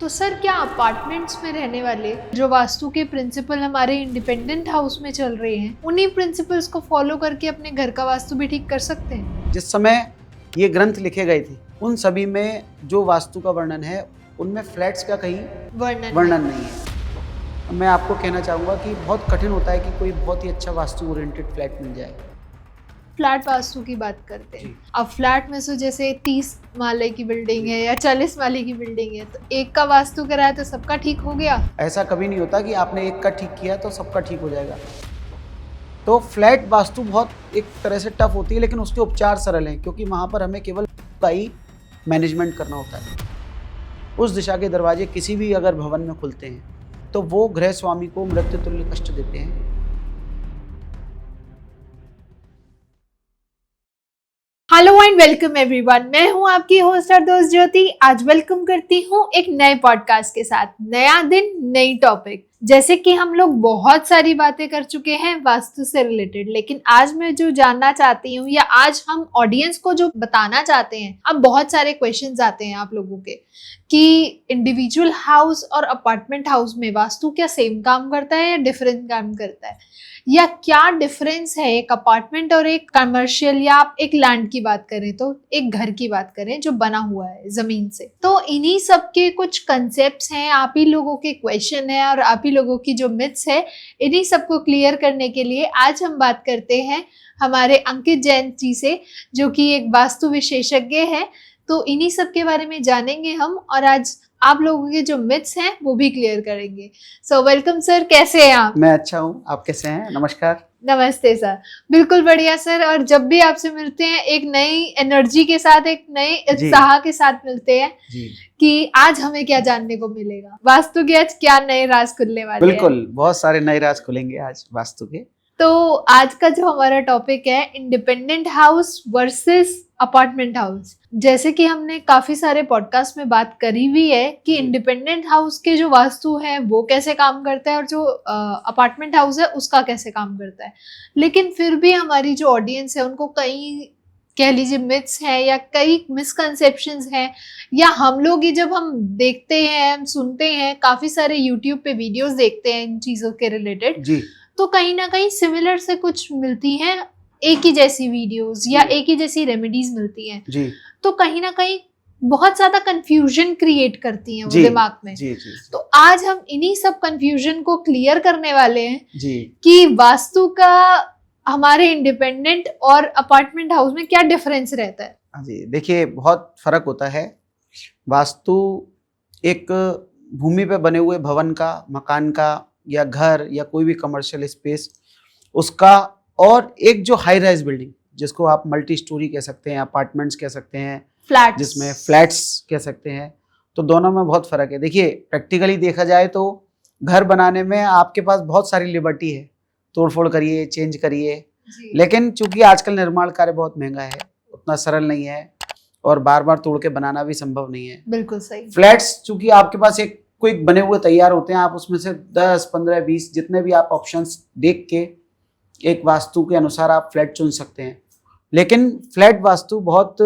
तो सर क्या अपार्टमेंट्स में रहने वाले जो वास्तु के प्रिंसिपल हमारे इंडिपेंडेंट हाउस में चल रहे हैं, उन्हीं प्रिंसिपल्स को फॉलो करके अपने घर का वास्तु भी ठीक कर सकते हैं? जिस समय ये ग्रंथ लिखे गए थे उन सभी में जो वास्तु का वर्णन है उनमें फ्लैट्स का कहीं वर्णन नहीं है। मैं आपको कहना चाहूँगा कि बहुत कठिन होता है कि कोई बहुत ही अच्छा वास्तु ओरिएंटेड फ्लैट मिल जाए। फ्लैट वास्तु की बात करते हैं। अब फ्लैट में से जैसे 30 माले की बिल्डिंग है या 40 माले की बिल्डिंग है, तो एक का वास्तु कराया तो सबका ठीक हो गया? ऐसा कभी नहीं होता कि आपने एक का ठीक किया तो सबका ठीक हो जाएगा। तो फ्लैट वास्तु बहुत एक तरह से टफ होती है, लेकिन उसके उपचार सरल हैं, क्योंकि वहाँ पर हमें केवल का ही मैनेजमेंट करना होता है। उस दिशा के दरवाजे किसी भी अगर भवन में खुलते हैं तो वो गृह स्वामी को मृत्यु तुल्य कष्ट देते हैं। हेलो एंड वेलकम एवरीवन, मैं हूं आपकी होस्ट और दोस्त ज्योति। आज वेलकम करती हूं एक नए पॉडकास्ट के साथ। नया दिन, नई टॉपिक। जैसे कि हम लोग बहुत सारी बातें कर चुके हैं वास्तु से रिलेटेड, लेकिन आज मैं जो जानना चाहती हूँ या आज हम ऑडियंस को जो बताना चाहते हैं, अब बहुत सारे क्वेश्चंस आते हैं आप लोगों के कि इंडिविजुअल हाउस और अपार्टमेंट हाउस में वास्तु क्या सेम काम करता है या डिफरेंट काम करता है, या क्या डिफरेंस है एक अपार्टमेंट और एक कमर्शियल, या आप एक लैंड की बात करें तो एक घर की बात करें जो बना हुआ है जमीन से। तो इन्हीं सब के कुछ कंसेप्ट्स हैं, आप ही लोगों के क्वेश्चन है और आप ही लोगों की जो मिथ्स है, इन्हीं सबको क्लियर करने के लिए आज हम बात करते हैं हमारे अंकित जैन जी से, जो कि एक वास्तु विशेषज्ञ है। तो इन्हीं सब के बारे में जानेंगे हम और आज आप लोगों के जो मिथ्स हैं वो भी क्लियर करेंगे। सो वेलकम सर, कैसे हैं आप? मैं अच्छा हूँ, आप कैसे हैं? नमस्कार। नमस्ते सर, बिल्कुल बढ़िया सर। और जब भी आपसे मिलते हैं एक नई एनर्जी के साथ, एक नए उत्साह के साथ मिलते हैं कि आज हमें क्या जानने को मिलेगा, वास्तु के आज क्या नए राज खुलने वाले हैं। बिल्कुल, बहुत सारे नए राज खुलेंगे आज वास्तु के। तो आज का जो हमारा टॉपिक है independent house versus apartment house. जैसे कि हमने काफी सारे पॉडकास्ट में बात करी हुई है कि इंडिपेंडेंट हाउस के जो वास्तु है वो कैसे काम करता है और जो अपार्टमेंट हाउस है उसका कैसे काम करता है, लेकिन फिर भी हमारी जो ऑडियंस है उनको कई, कह लीजिए, मिथ्स हैं या कई मिसकंसेप्शंस हैं, या हम लोग ही जब हम देखते हैं, हम सुनते हैं, काफी सारे यूट्यूब पे वीडियोस देखते हैं इन चीजों के रिलेटेड, तो कहीं ना कहीं सिमिलर से कुछ मिलती हैं, एक ही जैसी वीडियोस या एक ही जैसी रेमेडीज मिलती हैं जी। तो कहीं ना कहीं बहुत ज्यादा कंफ्यूजन क्रिएट करती हैं वो दिमाग में जी। तो आज हम इन्हीं सब कंफ्यूजन को क्लियर करने वाले हैं जी कि वास्तु का हमारे इंडिपेंडेंट और अपार्टमेंट हाउस में क्या डिफरेंस रहता है। जी देखिए, बहुत फर्क होता है। वास्तु एक भूमि पे बने हुए भवन का, मकान का या घर या कोई भी कमर्शियल स्पेस उसका, और एक जो हाई राइज बिल्डिंग जिसको आप मल्टी स्टोरी कह सकते हैं, अपार्टमेंट्स कह सकते हैं, फ्लैट्स, जिसमें फ्लैट्स कह सकते हैं, तो दोनों में बहुत फर्क है। देखिए, प्रैक्टिकली देखा जाए तो घर बनाने में आपके पास बहुत सारी लिबर्टी है, तोड़फोड़ करिए, चेंज करिए, लेकिन चूंकि आजकल निर्माण कार्य बहुत महंगा है, उतना सरल नहीं है और बार बार तोड़ के बनाना भी संभव नहीं है। बिल्कुल सही। फ्लैट्स चूंकि आपके पास एक क्विक बने हुए तैयार होते हैं, आप उसमें से 10, 15, 20 जितने भी आप ऑप्शंस देख के एक वास्तु के अनुसार आप फ्लैट चुन सकते हैं। लेकिन फ्लैट वास्तु बहुत,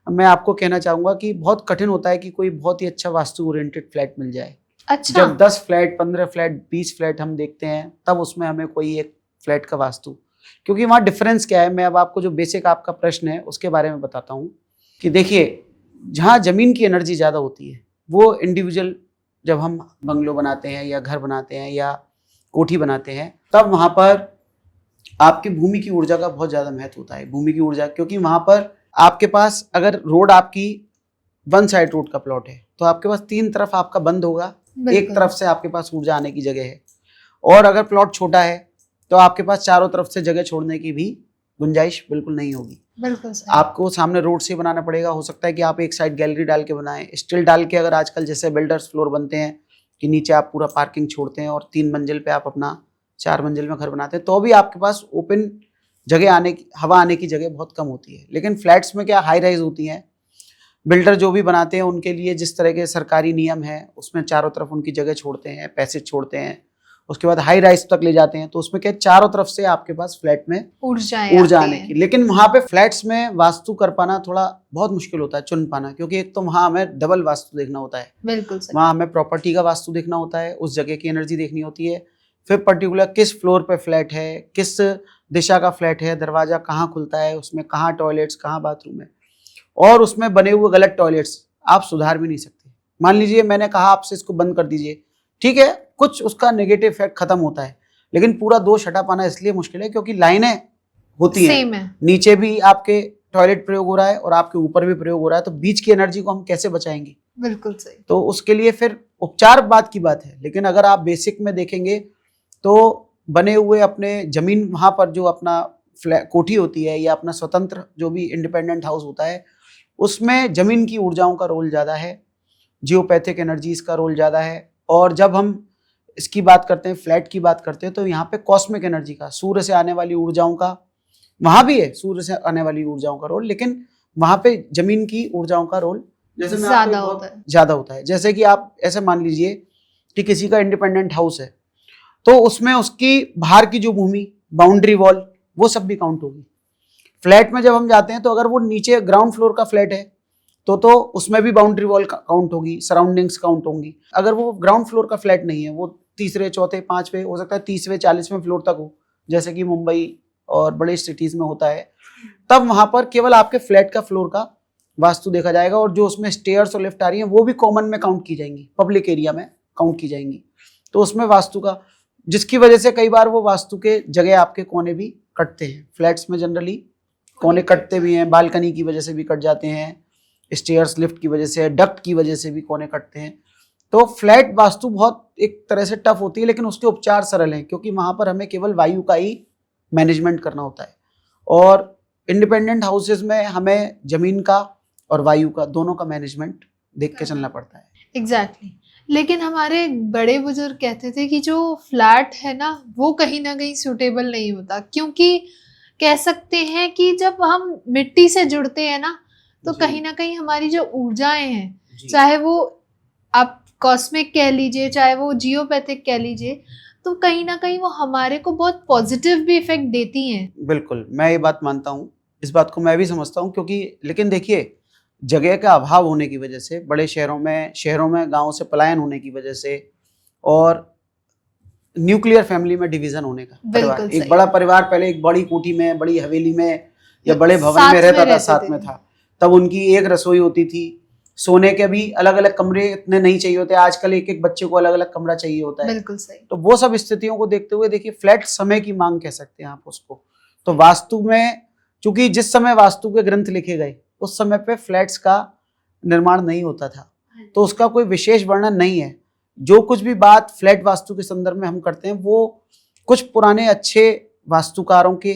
मैं आपको कहना चाहूँगा कि बहुत कठिन होता है कि कोई बहुत ही अच्छा वास्तु ओरिएंटेड फ्लैट मिल जाए। अच्छा। जब 10 फ्लैट, 15 फ्लैट, 20 फ्लैट हम देखते हैं तब उसमें हमें कोई एक फ्लैट का वास्तु, क्योंकि वहाँ डिफरेंस क्या है, मैं अब आपको जो बेसिक आपका प्रश्न है उसके बारे में बताता हूँ कि देखिए, जहाँ जमीन की एनर्जी ज़्यादा होती है वो इंडिविजुअल, जब हम बंगलो बनाते हैं या घर बनाते हैं या कोठी बनाते हैं, तब वहाँ पर आपकी भूमि की ऊर्जा का बहुत ज़्यादा महत्व होता है। भूमि की ऊर्जा, क्योंकि वहाँ पर आपके पास अगर रोड, आपकी वन साइड रोड का प्लॉट है तो आपके पास 3 तरफ आपका बंद होगा, एक तरफ से आपके पास ऊर्जा आने की जगह है, और अगर प्लॉट छोटा है तो आपके पास चारों तरफ से जगह छोड़ने की भी गुंजाइश बिल्कुल नहीं होगी। बिल्कुल आपको सामने रोड से बनाना पड़ेगा। हो सकता है कि आप एक साइड गैलरी डाल के बनाएं, स्टील डाल के, अगर आजकल जैसे बिल्डर्स फ्लोर बनते हैं कि नीचे आप पूरा पार्किंग छोड़ते हैं और 3 मंजिल पे आप अपना 4 मंजिल में घर बनाते हैं, तो भी आपके पास ओपन जगह आने की, हवा आने की जगह बहुत कम होती है। लेकिन फ्लैट्स में क्या, हाई राइज होती हैं, बिल्डर जो भी बनाते हैं उनके लिए जिस तरह के सरकारी नियम है उसमें चारों तरफ उनकी जगह छोड़ते हैं, पैसेज छोड़ते हैं, उसके बाद हाई राइज तक ले जाते हैं, तो उसमें क्या चारों तरफ से आपके पास फ्लैट में ऊर्जा आने की। लेकिन वहां पे फ्लैट्स में वास्तु कर पाना थोड़ा बहुत मुश्किल होता है, चुन पाना, क्योंकि एक तो वहां हमें डबल वास्तु देखना होता है, बिल्कुल वहां हमें प्रॉपर्टी का वास्तु देखना होता है, उस जगह की एनर्जी देखनी होती है, फिर पर्टिकुलर किस फ्लोर पे फ्लैट है, किस दिशा का फ्लैट है, दरवाजा कहाँ खुलता है, उसमें कहाँ टॉयलेट्स, कहाँ बाथरूम है, और उसमें बने हुए गलत टॉयलेट्स आप सुधार भी नहीं सकते। मान लीजिए मैंने कहा आपसे इसको बंद कर दीजिए, ठीक है, कुछ उसका नेगेटिव इफेक्ट खत्म होता है, लेकिन पूरा दोष हटा पाना इसलिए मुश्किल है क्योंकि लाइनें होती हैं, नीचे भी आपके टॉयलेट प्रयोग हो रहा है और आपके ऊपर भी प्रयोग हो रहा है, तो बीच की एनर्जी को हम कैसे बचाएंगे? बिल्कुल सही। तो उसके लिए फिर उपचार बात की बात है, लेकिन अगर आप बेसिक में देखेंगे तो बने हुए अपने जमीन, वहां पर जो अपना कोठी होती है या अपना स्वतंत्र जो भी इंडिपेंडेंट हाउस होता है, उसमें जमीन की ऊर्जाओं का रोल ज्यादा है, जियोपैथिक एनर्जीज का रोल ज्यादा है। और जब हम इसकी बात करते हैं, फ्लैट की बात करते हैं, तो यहाँ पे कॉस्मिक एनर्जी का, सूर्य से आने वाली ऊर्जाओं का, वहां भी है सूर्य से आने वाली ऊर्जाओं का रोल, लेकिन वहां पे जमीन की ऊर्जाओं का रोल जैसे ज्यादा होता है। जैसे कि आप ऐसे मान लीजिए कि किसी का इंडिपेंडेंट हाउस है, तो उसमें उसकी बाहर की जो भूमि, बाउंड्री वॉल, वो सब भी काउंट होगी। फ्लैट में जब हम जाते हैं तो अगर वो नीचे ग्राउंड फ्लोर का फ्लैट है तो उसमें भी बाउंड्री वॉल काउंट होगी, सराउंडिंग्स काउंट होंगी। अगर वो ग्राउंड फ्लोर का फ्लैट नहीं है, वो तीसरे, चौथे, पांचवें, हो सकता है 30वें, 40वें फ्लोर तक हो, जैसे कि मुंबई और बड़े सिटीज में होता है, तब वहां पर केवल आपके फ्लैट का फ्लोर का वास्तु देखा जाएगा, और जो उसमें स्टेयर्स और लिफ्ट आ रही हैं वो भी कॉमन में काउंट की जाएंगी, पब्लिक एरिया में काउंट की जाएंगी। तो उसमें वास्तु का, जिसकी वजह से कई बार वो वास्तु के जगह आपके कोने भी कटते हैं। फ्लैट्स में जनरली कोने कटते भी हैं, बालकनी की वजह से भी कट जाते हैं, स्टेयर्स लिफ्ट की वजह से, डक्ट की वजह से भी कोने कटते हैं। तो फ्लैट वास्तु बहुत एक तरह से टफ होती है, लेकिन उसके उपचार सरल हैं, क्योंकि वहां पर हमें केवल वायु का ही मैनेजमेंट करना होता है, और इंडिपेंडेंट हाउसेज में हमें जमीन का और वायु का, दोनों का मैनेजमेंट देख के चलना पड़ता है। एग्जैक्टली। लेकिन हमारे बड़े बुजुर्ग कहते थे कि जो फ्लैट है ना, वो कहीं ना कहीं सूटेबल नहीं होता, क्योंकि कह सकते हैं कि जब हम मिट्टी से जुड़ते हैं ना, तो कहीं ना कहीं हमारी जो ऊर्जाएं हैं, चाहे वो आप कॉस्मिक कह लीजिए, चाहे वो जियोपैथिक कह लीजिए, तो कहीं ना कहीं वो हमारे को बहुत पॉजिटिव भी इफेक्ट देती हैं। बिल्कुल, मैं ये बात मानता हूँ, इस बात को मैं भी समझता हूँ, क्योंकि लेकिन देखिए, जगह का अभाव होने की वजह से, बड़े शहरों में गाँव से पलायन होने की वजह से, और न्यूक्लियर फैमिली में डिवीजन होने का, परिवार, एक बड़ा परिवार पहले एक बड़ी कोठी में, बड़ी हवेली में या बड़े भवन में रहता था, साथ में था, तब उनकी एक रसोई होती थी, सोने के भी अलग अलग कमरे इतने नहीं चाहिए होते, आजकल एक एक बच्चे को अलग अलग कमरा चाहिए होता है। बिल्कुल सही। तो वो सब स्थितियों को देखते हुए देखिए, फ्लैट समय की मांग कह सकते हैं आप उसको। तो वास्तु में, चूंकि जिस समय वास्तु के ग्रंथ लिखे गए उस समय पे फ्लैट्स का निर्माण नहीं होता था, तो उसका कोई विशेष वर्णन नहीं है। जो कुछ भी बात फ्लैट वास्तु के संदर्भ में हम करते हैं, वो कुछ पुराने अच्छे वास्तुकारों के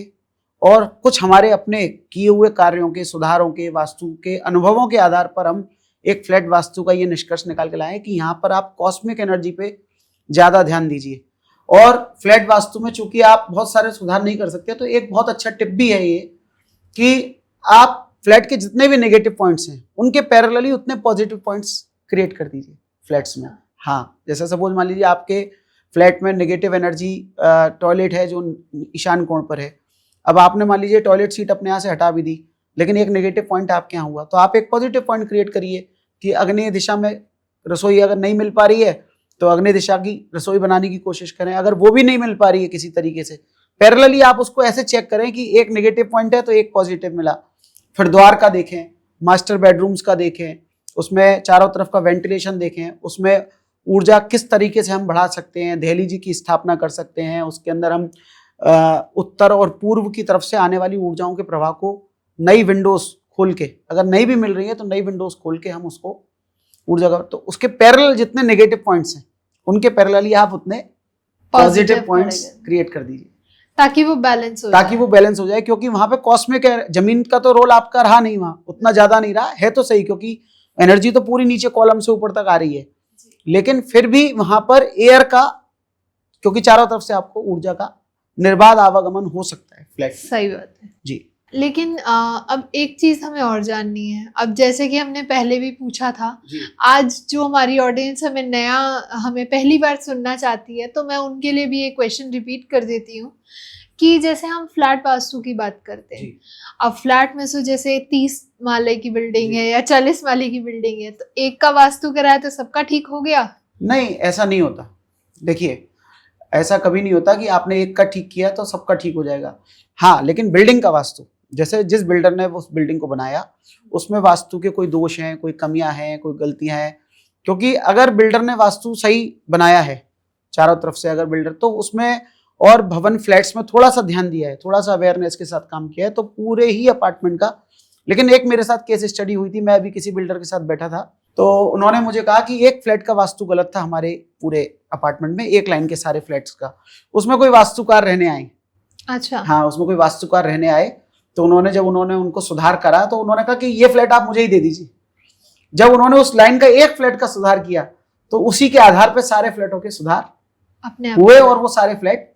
और कुछ हमारे अपने किए हुए कार्यों के, सुधारों के, वास्तु के अनुभवों के आधार पर हम एक फ्लैट वास्तु का ये निष्कर्ष निकाल के लाए कि यहाँ पर आप कॉस्मिक एनर्जी पे ज्यादा ध्यान दीजिए। और फ्लैट वास्तु में चूंकि आप बहुत सारे सुधार नहीं कर सकते, तो एक बहुत अच्छा टिप भी है ये कि आप फ्लैट के जितने भी नेगेटिव पॉइंट्स हैं उनके पैरेलली उतने पॉजिटिव पॉइंट्स क्रिएट कर दीजिए फ्लैट्स में। हाँ, जैसा सपोज मान लीजिए आपके फ्लैट में नेगेटिव एनर्जी, टॉयलेट है जो ईशान कोण पर है, अब आपने मान लीजिए टॉयलेट सीट अपने यहाँ से हटा भी दी, लेकिन एक नेगेटिव पॉइंट आपके यहाँ हुआ, तो आप एक पॉजिटिव पॉइंट क्रिएट करिए कि अग्नेय दिशा में रसोई अगर नहीं मिल पा रही है तो अग्नेय दिशा की रसोई बनाने की कोशिश करें। अगर वो भी नहीं मिल पा रही है किसी तरीके से, पैरेलली आप उसको ऐसे चेक करें कि एक नेगेटिव पॉइंट है तो एक पॉजिटिव मिला। फिर द्वार का देखें, मास्टर बेडरूम्स का देखें, उसमें चारों तरफ का वेंटिलेशन देखें, उसमें ऊर्जा किस तरीके से हम बढ़ा सकते हैं, दहली जी की स्थापना कर सकते हैं, उसके अंदर हम उत्तर और पूर्व की तरफ से आने वाली ऊर्जाओं के प्रवाह को नई विंडोज खोल के, अगर नहीं भी मिल रही है तो नई विंडोज खोल के हम उसको ऊर्जा का, तो उसके पैरेलल जितने नेगेटिव पॉइंट्स हैं उनके पैरेलली आप उतने पॉजिटिव पॉइंट्स क्रिएट कर दीजिए ताकि वो बैलेंस हो जाए। क्योंकि वहां पे कॉस्मिक जमीन का तो रोल आपका रहा नहीं, वहां उतना ज्यादा नहीं रहा है, तो सही, क्योंकि एनर्जी तो पूरी नीचे कॉलम से ऊपर तक आ रही है, लेकिन फिर भी वहां पर एयर का, क्योंकि चारों तरफ से आपको ऊर्जा का निर्बाध आवागमन हो सकता है फ्लैट। सही बात है जी। लेकिन अब एक चीज हमें और जाननी है। अब जैसे कि हमने पहले भी पूछा था, जी। आज जो हमारी ऑडियंस हमें पहली बार सुनना चाहती है, तो मैं उनके लिए भी ये क्वेश्चन रिपीट कर देती हूँ कि जैसे हम फ्लैट वास्तु की बात करते हैं, जी। अब फ्लैट में से जैसे 30 माले की बिल्डिंग जी। है या 40 माले की बिल्डिंग है, तो एक का वास्तु कराया तो सबका ठीक हो गया? नहीं, ऐसा नहीं होता। देखिए, ऐसा कभी नहीं होता कि आपने एक का ठीक किया तो सबका ठीक हो जाएगा। हाँ, लेकिन बिल्डिंग का वास्तु, जैसे जिस बिल्डर ने उस बिल्डिंग को बनाया, उसमें वास्तु के कोई दोष हैं, कोई कमियां हैं, कोई गलतियां हैं। क्योंकि अगर बिल्डर ने वास्तु सही बनाया है चारों तरफ से, अगर बिल्डर तो उसमें और भवन फ्लैट्स में थोड़ा सा ध्यान दिया है, थोड़ा सा अवेयरनेस के साथ काम किया है, तो पूरे ही अपार्टमेंट का। लेकिन एक मेरे साथ केस स्टडी हुई थी, मैं अभी किसी बिल्डर के साथ बैठा था, तो उन्होंने मुझे कहा कि एक फ्लैट का वास्तु गलत था हमारे पूरे अपार्टमेंट में, एक लाइन के सारे फ्लैट्स का। उसमें कोई वास्तुकार रहने आए। अच्छा। हाँ, उसमें कोई वास्तुकार रहने आए, तो उन्होंने उनको सुधार करा, तो उन्होंने कहा कि ये फ्लैट आप मुझे ही दे दीजिए। जब उन्होंने उस लाइन का एक फ्लैट का सुधार किया, तो उसी के आधार पर सारे फ्लैटों के सुधार अपने आप हुए और वो सारे फ्लैट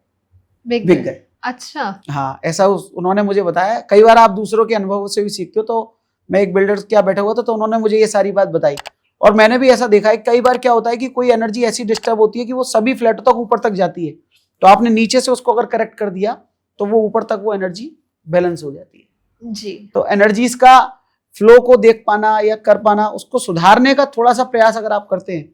बिक गए। अच्छा। हाँ, ऐसा उन्होंने मुझे बताया। कई बार आप दूसरों के अनुभवों से भी सीखते हो। तो मैं एक बिल्डर क्या बैठा हुआ था, तो उन्होंने मुझे ये सारी बात बताई, और मैंने भी ऐसा देखा है कई बार क्या होता है कि कोई एनर्जी ऐसी डिस्टर्ब होती है कि वो सभी फ्लैटों तक ऊपर तक जाती है, तो आपने नीचे से उसको अगर करेक्ट कर दिया तो वो ऊपर तक वो एनर्जी बैलेंस हो जाती है। जी। तो एनर्जीज का फ्लो को देख पाना या कर पाना, उसको सुधारने का थोड़ा सा प्रयास अगर आप करते हैं,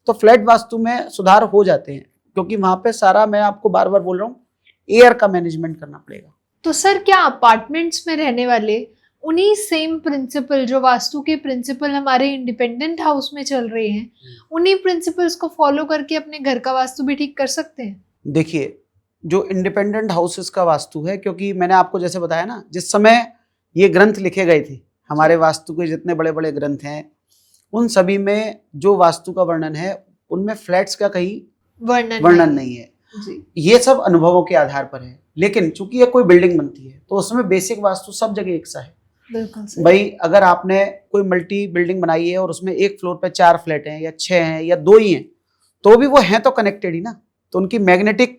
तो फ्लैट वास्तु में सुधार हो जाते हैं। क्योंकि वहां पे सारा, मैं आपको बार बार बोल रहा हूँ, एयर का मैनेजमेंट करना पड़ेगा। तो सर, क्या अपार्टमेंट्स में रहने वाले उन्हीं सेम प्रिंसिपल, जो वास्तु के प्रिंसिपल हमारे इंडिपेंडेंट हाउस में चल रहे हैं, उन्हीं प्रिंसिपल्स को फॉलो करके अपने घर का वास्तु भी ठीक कर सकते हैं? देखिए, जो इंडिपेंडेंट हाउसेस का वास्तु है, क्योंकि मैंने आपको जैसे बताया ना, जिस समय ये ग्रंथ लिखे गए थे, हमारे वास्तु के जितने बड़े बड़े ग्रंथ हैं, उन सभी में जो वास्तु का वर्णन है, उनमें फ्लैट्स का कहीं वर्णन नहीं है। जी। ये सब अनुभवों के आधार पर है। लेकिन चूंकि ये कोई बिल्डिंग बनती है, तो उसमें बेसिक वास्तु सब जगह एक सा है। बिल्कुल भाई, अगर आपने कोई मल्टी बिल्डिंग बनाई है और उसमें एक फ्लोर पे 4 फ्लैट हैं या 6 हैं या 2 ही हैं, तो भी वो हैं तो कनेक्टेड ही ना, तो उनकी मैग्नेटिक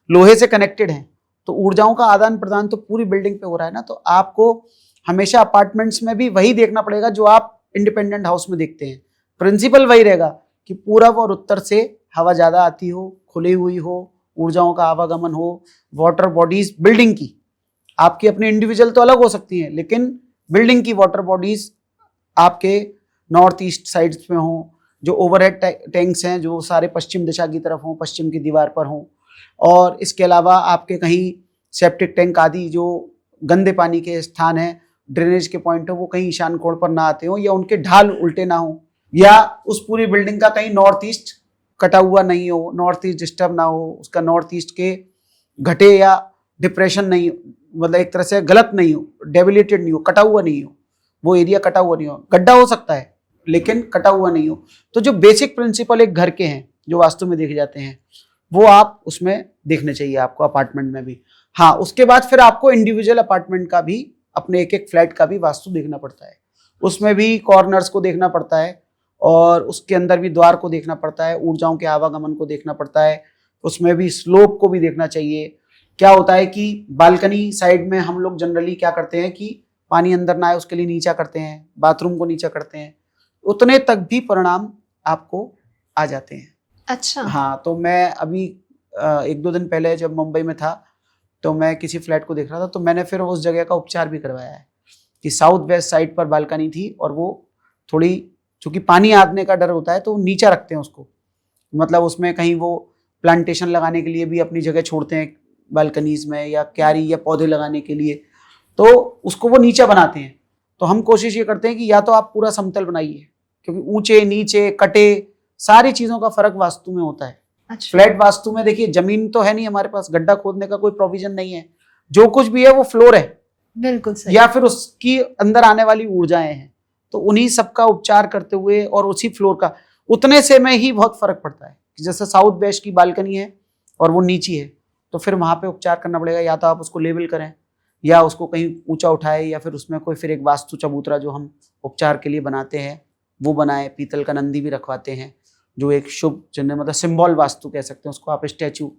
लोहे से कनेक्टेड हैं, तो ऊर्जाओं का आदान प्रदान तो पूरी बिल्डिंग पे हो रहा है ना। तो आपको हमेशा अपार्टमेंट्स में भी वही देखना पड़ेगा जो आप इंडिपेंडेंट हाउस में देखते हैं। प्रिंसिपल वही रहेगा कि पूरब और उत्तर से हवा ज्यादा आती हो, खुली हुई हो, ऊर्जाओं का आवागमन हो। वाटर बॉडीज बिल्डिंग की आपकी अपनी इंडिविजुअल तो अलग हो सकती हैं, लेकिन बिल्डिंग की वाटर बॉडीज आपके नॉर्थ ईस्ट साइड्स में हो, जो ओवरहेड टैंक्स हैं जो सारे पश्चिम दिशा की तरफ हों, पश्चिम की दीवार पर हों। और इसके अलावा आपके कहीं सेप्टिक टैंक आदि जो गंदे पानी के स्थान हैं, ड्रेनेज के पॉइंट हो, वो कहीं ईशान कोण पर ना आते हों, या उनके ढाल उल्टे ना हो, या उस पूरी बिल्डिंग का कहीं नॉर्थ ईस्ट कटा हुआ नहीं हो, नॉर्थ ईस्ट डिस्टर्ब ना हो, उसका नॉर्थ ईस्ट के घटे या डिप्रेशन नहीं हो, मतलब एक तरह से गलत नहीं हो, डेबिलेटेड नहीं हो, कटा हुआ नहीं हो, वो एरिया कटा हुआ नहीं हो। गड्ढा हो सकता है लेकिन कटा हुआ नहीं हो। तो जो बेसिक प्रिंसिपल एक घर के हैं जो वास्तु में देखे जाते हैं, वो आप उसमें देखने चाहिए आपको, अपार्टमेंट में भी। हाँ, उसके बाद फिर आपको इंडिविजुअल अपार्टमेंट का भी, अपने एक एक फ्लैट का भी वास्तु देखना पड़ता है। उसमें भी कॉर्नर्स को देखना पड़ता है, और उसके अंदर भी द्वार को देखना पड़ता है, ऊर्जाओं के आवागमन को देखना पड़ता है। उसमें भी स्लोप को भी देखना चाहिए। क्या होता है कि बालकनी साइड में हम लोग जनरली क्या करते हैं कि पानी अंदर ना आए उसके लिए नीचा करते हैं, बाथरूम को नीचा करते हैं, उतने तक भी परिणाम आपको आ जाते हैं। अच्छा। हाँ, तो मैं अभी 1-2 दिन पहले जब मुंबई में था, तो मैं किसी फ्लैट को देख रहा था, तो मैंने फिर उस जगह का उपचार भी करवाया है कि साउथ वेस्ट साइड पर बालकनी थी, और वो थोड़ी, चूंकि पानी आने का डर होता है तो नीचा रखते हैं उसको, मतलब उसमें कहीं वो प्लांटेशन लगाने के लिए भी अपनी जगह छोड़ते हैं बालकनीज में, या क्यारी या पौधे लगाने के लिए, तो उसको वो नीचा बनाते हैं। तो हम कोशिश ये करते हैं कि या तो आप पूरा समतल बनाइए, क्योंकि ऊंचे नीचे कटे सारी चीजों का फर्क वास्तु में होता है। अच्छा। फ्लैट वास्तु में देखिए, जमीन तो है नहीं हमारे पास, गड्ढा खोदने का कोई प्रोविजन नहीं है, जो कुछ भी है वो फ्लोर है, बिल्कुल सही। या फिर उसकी अंदर आने वाली ऊर्जाएं हैं। तो उन्हीं सबका उपचार करते हुए और उसी फ्लोर का, उतने से में ही बहुत फर्क पड़ता है। जैसे साउथ वेस्ट की बालकनी है और वो नीची है, तो फिर वहां पे उपचार करना पड़ेगा। या तो आप उसको लेबल करें, या उसको कहीं ऊंचा उठाए, या फिर उसमें कोई फिर एक वास्तु चबूतरा जो हम उपचार के लिए बनाते हैं वो बनाए। पीतल का नंदी भी रखवाते हैं, जो एक शुभ चिन्ह, मतलब सिंबल वास्तु कह सकते हैं उसको आप, स्टैचू,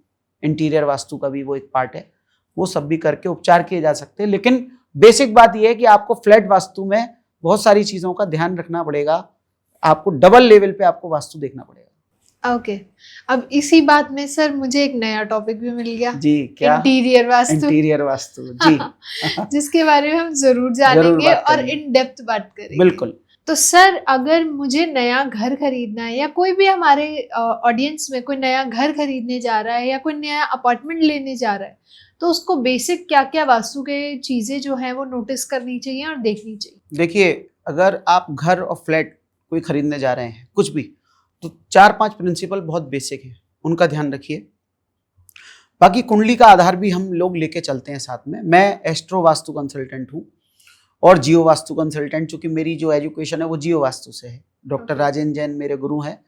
इंटीरियर वास्तु का भी वो एक पार्ट है। वो सब भी करके उपचार किए जा सकते हैं। लेकिन बेसिक बात यह है कि आपको फ्लैट वास्तु में बहुत सारी चीजों का ध्यान रखना पड़ेगा, आपको डबल लेवल पे आपको वास्तु देखना पड़ेगा। ओके, अब इसी बात में सर मुझे एक नया टॉपिक भी मिल गया। जी, क्या? इंटीरियर वास्तु। इंटीरियर वास्तु, जी। जिसके बारे में हम जरूर जानेंगे और इन डेप्थ बात करेंगे। बिल्कुल। तो सर, अगर मुझे नया घर खरीदना है, या कोई भी हमारे ऑडियंस में कोई नया घर खरीदने जा रहा है या कोई नया अपार्टमेंट लेने जा रहा है, तो उसको बेसिक क्या क्या वास्तु के चीजें जो है वो नोटिस करनी चाहिए और देखनी चाहिए? देखिए, अगर आप घर और फ्लैट कोई खरीदने जा रहे हैं कुछ भी, तो 4-5 प्रिंसिपल बहुत बेसिक हैं, उनका ध्यान रखिए। बाकी कुंडली का आधार भी हम लोग लेके चलते हैं साथ में। मैं एस्ट्रो वास्तु कंसल्टेंट हूँ और जियो वास्तु कंसल्टेंट, चूंकि मेरी जो एजुकेशन है वो जियो वास्तु से है। डॉक्टर राजेंद्र जैन मेरे गुरु हैं,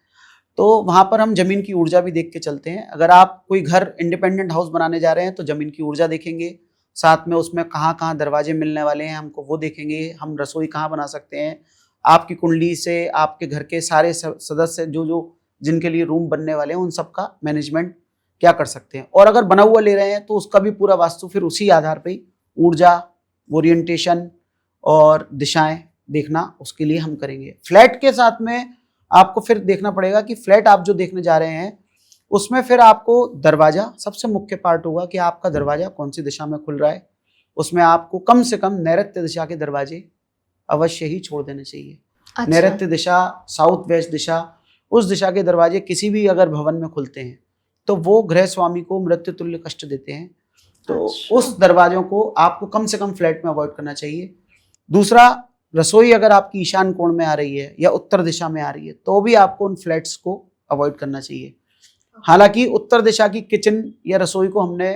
तो वहाँ पर हम जमीन की ऊर्जा भी देख के चलते हैं। अगर आप कोई घर इंडिपेंडेंट हाउस बनाने जा रहे हैं तो जमीन की ऊर्जा देखेंगे, साथ में उसमें कहाँ कहाँ दरवाजे मिलने वाले हैं हमको वो देखेंगे, हम रसोई कहाँ बना सकते हैं। आपकी कुंडली से आपके घर के सारे सदस्य जो जिनके लिए रूम बनने वाले हैं उन सब का मैनेजमेंट क्या कर सकते हैं। और अगर बना हुआ ले रहे हैं तो उसका भी पूरा वास्तु फिर उसी आधार पर ऊर्जा, ओरिएंटेशन और दिशाएं देखना उसके लिए हम करेंगे। फ्लैट के साथ में आपको फिर देखना पड़ेगा कि फ्लैट आप जो देखने जा रहे हैं उसमें फिर आपको दरवाजा सबसे मुख्य पार्ट होगा कि आपका दरवाजा कौन सी दिशा में खुल रहा है। उसमें आपको कम से कम नैऋत्य दिशा के दरवाजे अवश्य ही छोड़ देने चाहिए। अच्छा। नैऋत्य दिशा, साउथ वेस्ट दिशा, उस दिशा के दरवाजे किसी भी अगर भवन में खुलते हैं तो वो गृह स्वामी को मृत्यु तुल्य कष्ट देते हैं, तो अच्छा। उस दरवाजों को आपको कम से कम फ्लैट में अवॉइड करना चाहिए। दूसरा, रसोई अगर आपकी ईशान कोण में आ रही है या उत्तर दिशा में आ रही है तो भी आपको उन फ्लैट्स को अवॉइड करना चाहिए। हालांकि उत्तर दिशा की किचन या रसोई को हमने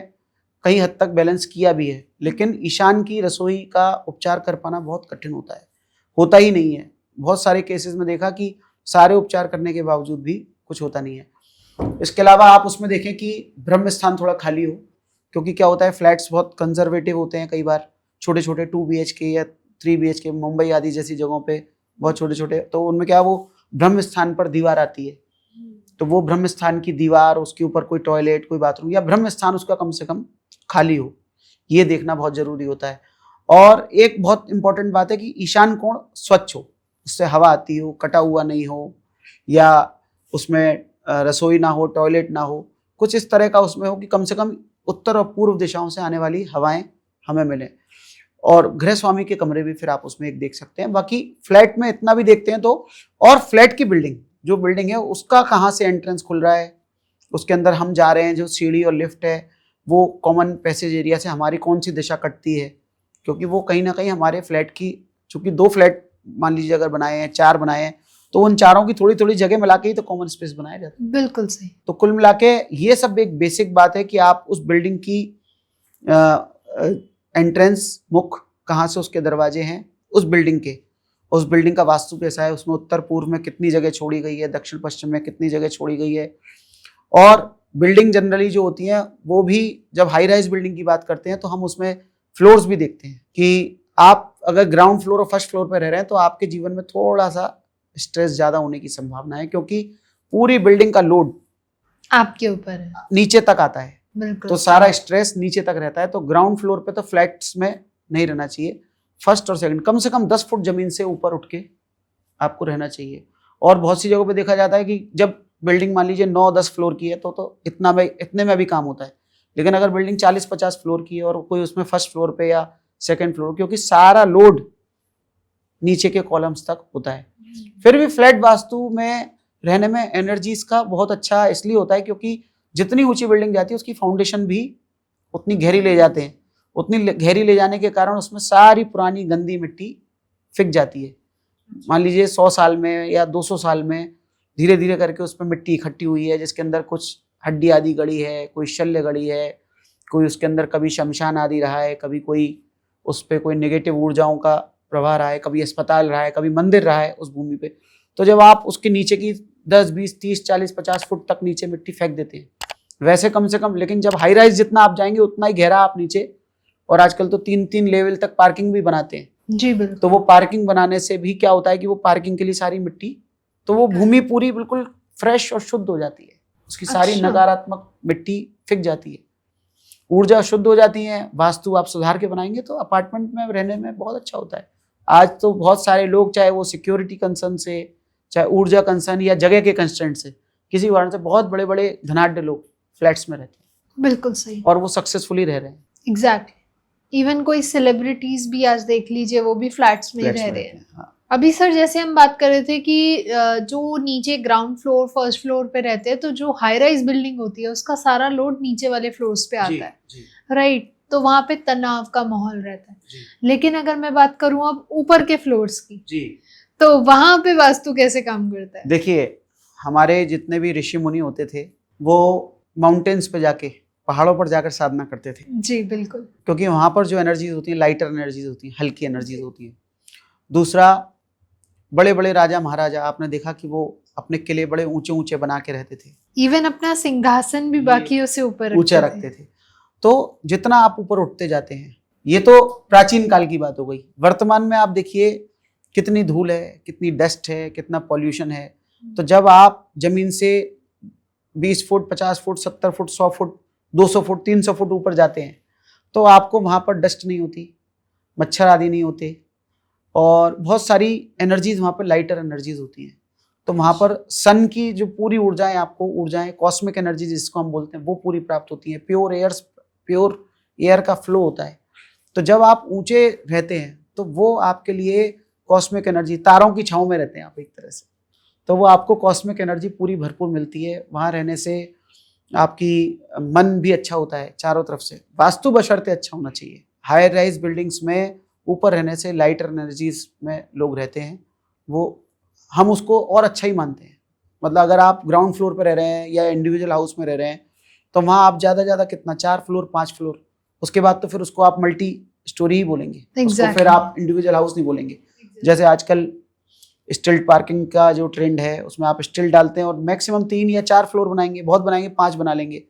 कई हद तक बैलेंस किया भी है, लेकिन ईशान की रसोई का उपचार कर पाना बहुत कठिन होता है, होता ही नहीं है। बहुत सारे केसेस में देखा कि सारे उपचार करने के बावजूद भी कुछ होता नहीं है। इसके अलावा आप उसमें देखें कि ब्रह्म स्थान थोड़ा खाली हो, क्योंकि क्या होता है फ्लैट्स बहुत कंजर्वेटिव होते हैं, कई बार छोटे छोटे 2 BHK या 3 BHK मुंबई आदि जैसी जगहों पे बहुत छोटे छोटे, तो उनमें क्या वो ब्रह्म स्थान पर दीवार आती है, तो वो ब्रह्म स्थान की दीवार, उसके ऊपर कोई टॉयलेट, कोई बाथरूम या ब्रह्म स्थान उसका कम से कम खाली हो, ये देखना बहुत जरूरी होता है। और एक बहुत इंपॉर्टेंट बात है कि ईशान कोण स्वच्छ हो, उससे हवा आती हो, कटा हुआ नहीं हो, या उसमें रसोई ना हो, टॉयलेट ना हो, कुछ इस तरह का उसमें हो कि कम से कम उत्तर और पूर्व दिशाओं से आने वाली हवाएं हमें मिले। और गृह स्वामी के कमरे भी फिर आप उसमें एक देख सकते हैं। बाकी फ्लैट में इतना भी देखते हैं तो, और फ्लैट की बिल्डिंग, जो बिल्डिंग है उसका कहाँ से एंट्रेंस खुल रहा है, उसके अंदर हम जा रहे हैं, जो सीढ़ी और लिफ्ट है वो कॉमन पैसेज एरिया से हमारी कौन सी दिशा कटती है, क्योंकि वो कहीं ना कहीं हमारे फ्लैट की, चूंकि 2 फ्लैट मान लीजिए अगर बनाए हैं, 4 बनाए हैं, तो उन चारों की थोड़ी थोड़ी जगह मिला के ही तो कॉमन स्पेस बनाया जाता है। बिल्कुल सही। तो कुल मिला के ये सब एक बेसिक बात है कि आप उस बिल्डिंग की एंट्रेंस, मुख कहाँ से उसके दरवाजे हैं, उस बिल्डिंग का वास्तु कैसा है, उसमें उत्तर पूर्व में कितनी जगह छोड़ी गई है, दक्षिण पश्चिम में कितनी जगह छोड़ी गई है। और बिल्डिंग जनरली जो होती है वो भी, जब हाई राइज बिल्डिंग की बात करते हैं तो हम उसमें फ्लोर्स भी देखते हैं कि आप अगर ग्राउंड फ्लोर और फर्स्ट फ्लोर पर रह रहे हैं तो आपके जीवन में थोड़ा सा स्ट्रेस ज्यादा होने की संभावना है, क्योंकि पूरी बिल्डिंग का लोड आपके ऊपर है, नीचे तक आता है, बिल्कुल। तो सारा स्ट्रेस नीचे तक रहता है। तो ग्राउंड फ्लोर पे तो फ्लैट्स में नहीं रहना चाहिए, फर्स्ट और सेकंड कम से कम 10 फुट जमीन से ऊपर उठ के आपको रहना चाहिए। और बहुत सी जगहों पे देखा जाता है कि जब बिल्डिंग मान लीजिए 9-10 फ्लोर की है तो इतने में भी काम होता है, लेकिन अगर बिल्डिंग 40-50 फ्लोर की है और कोई उसमें फर्स्ट फ्लोर पे या सेकंड फ्लोर, क्योंकि सारा लोड नीचे के कॉलम्स तक होता है। फिर भी फ्लैट वास्तु में रहने में एनर्जीज का बहुत अच्छा इसलिए होता है क्योंकि जितनी ऊंची बिल्डिंग जाती है उसकी फाउंडेशन भी उतनी गहरी ले जाते हैं, उतनी गहरी ले जाने के कारण उसमें सारी पुरानी गंदी मिट्टी फिक जाती है। मान लीजिए 100 साल में या 200 साल में धीरे धीरे करके उसमें मिट्टी इकट्ठी हुई है, जिसके अंदर कुछ हड्डी आदि गड़ी है, कोई शल्य गड़ी है, कोई उसके अंदर कभी शमशान आदि रहा है, कभी कोई उस पर कोई नेगेटिव ऊर्जाओं का प्रवाह रहा है, कभी अस्पताल रहा है, कभी मंदिर रहा है उस भूमि पे। तो जब आप उसके नीचे की 10, 20, 30, 40, 50 फुट तक नीचे मिट्टी फेंक देते हैं, वैसे कम से कम, लेकिन जब हाई राइज जितना आप जाएंगे उतना ही गहरा आप नीचे, और आजकल तो 3-3 लेवल तक पार्किंग भी बनाते हैं जी बिल्कुल। तो वो पार्किंग बनाने से भी क्या होता है कि वो पार्किंग के लिए सारी मिट्टी, तो वो भूमि पूरी बिल्कुल फ्रेश और शुद्ध हो जाती है, उसकी सारी नकारात्मक मिट्टी फिक जाती है। ऊर्जा शुद्ध हो जाती है, वास्तु आप सुधार के बनाएंगे तो अपार्टमेंट में रहने में बहुत अच्छा होता है। आज तो बहुत सारे लोग, चाहे वो सिक्योरिटी कंसर्न से, चाहे ऊर्जा कंसर्न या जगह के कंस्ट्रेंट से, किसी कारण से बहुत बड़े बड़े धनाढ्य लोग फ्लैट्स में रहते हैं। बिल्कुल सही। और वो सक्सेसफुली रह रहे हैं। एग्जैक्टली। इवन कोई सेलिब्रिटीज भी आज देख लीजिए, वो भी फ्लैट्स में ही फ्लैट्स रह में रहे रहते हैं। हैं। हाँ। अभी सर जैसे हम बात कर रहे थे कि जो नीचे ग्राउंड फ्लोर फर्स्ट फ्लोर पे रहते हैं, तो जो हाई राइज बिल्डिंग होती है उसका सारा लोड नीचे वाले फ्लोर्स पे आता है, राइट? तो वहां पे तनाव का माहौल रहता है। लेकिन अगर मैं बात करूं अब ऊपर के फ्लोर्स की, तो वहां पे वास्तु कैसे काम करता है? देखिए, हमारे जितने भी ऋषि मुनि होते थे वो माउंटेन्स पे जाके, पहाड़ों पर जाकर साधना करते थे। जी बिल्कुल। क्योंकि वहां पर जो एनर्जीज होती हैं, लाइटर एनर्जीज होती हैं, हल्की एनर्जीज होती हैं। दूसरा, बड़े बड़े राजा महाराजा, आपने देखा कि वो अपने किले बड़े ऊंचे ऊंचे बना के रहते थे। इवन अपना सिंहासन भी बाकियों से ऊपर ऊंचा रखते थे। तो जितना आप ऊपर उठते जाते हैं, ये तो प्राचीन काल की बात हो गई। वर्तमान में आप देखिए कितनी धूल है, कितनी डस्ट है, कितना पॉल्यूशन है। तो जब आप जमीन से 20 foot, 50 foot, 70 foot, 100 foot, 200 foot, 300 foot ऊपर जाते हैं, तो आपको वहाँ पर डस्ट नहीं होती, मच्छर आदि नहीं होते, और बहुत सारी एनर्जीज वहाँ पर लाइटर एनर्जीज होती हैं। तो वहाँ पर सन की जो पूरी ऊर्जाएं, आपको ऊर्जाएं, कॉस्मिक एनर्जी जिसको हम बोलते हैं, वो पूरी प्राप्त होती हैं। प्योर एयर का फ्लो होता है। तो जब आप ऊंचे रहते हैं तो वो आपके लिए कॉस्मिक एनर्जी, तारों की छांव में रहते हैं आप एक तरह से, तो वो आपको कॉस्मिक एनर्जी पूरी भरपूर मिलती है। वहाँ रहने से आपकी मन भी अच्छा होता है चारों तरफ से। वास्तु बशर्ते अच्छा होना चाहिए। हाई राइज बिल्डिंग्स में ऊपर रहने से लाइटर एनर्जीज में लोग रहते हैं, वो हम उसको और अच्छा ही मानते हैं। मतलब अगर आप ग्राउंड फ्लोर पर रह रहे हैं या इंडिविजुअल हाउस में रह रहे हैं, तो वहाँ आप ज़्यादा ज़्यादा कितना, 4 फ्लोर 5 फ्लोर, उसके बाद तो फिर उसको आप मल्टी स्टोरी ही बोलेंगे। उसको फिर आप इंडिविजुअल हाउस नहीं बोलेंगे। जैसे आजकल स्टिल्ट पार्किंग का जो ट्रेंड है, उसमें आप स्टिल्ट डालते हैं और मैक्सिमम 3 या 4 फ्लोर बनाएंगे, बहुत बनाएंगे 5 बना लेंगे,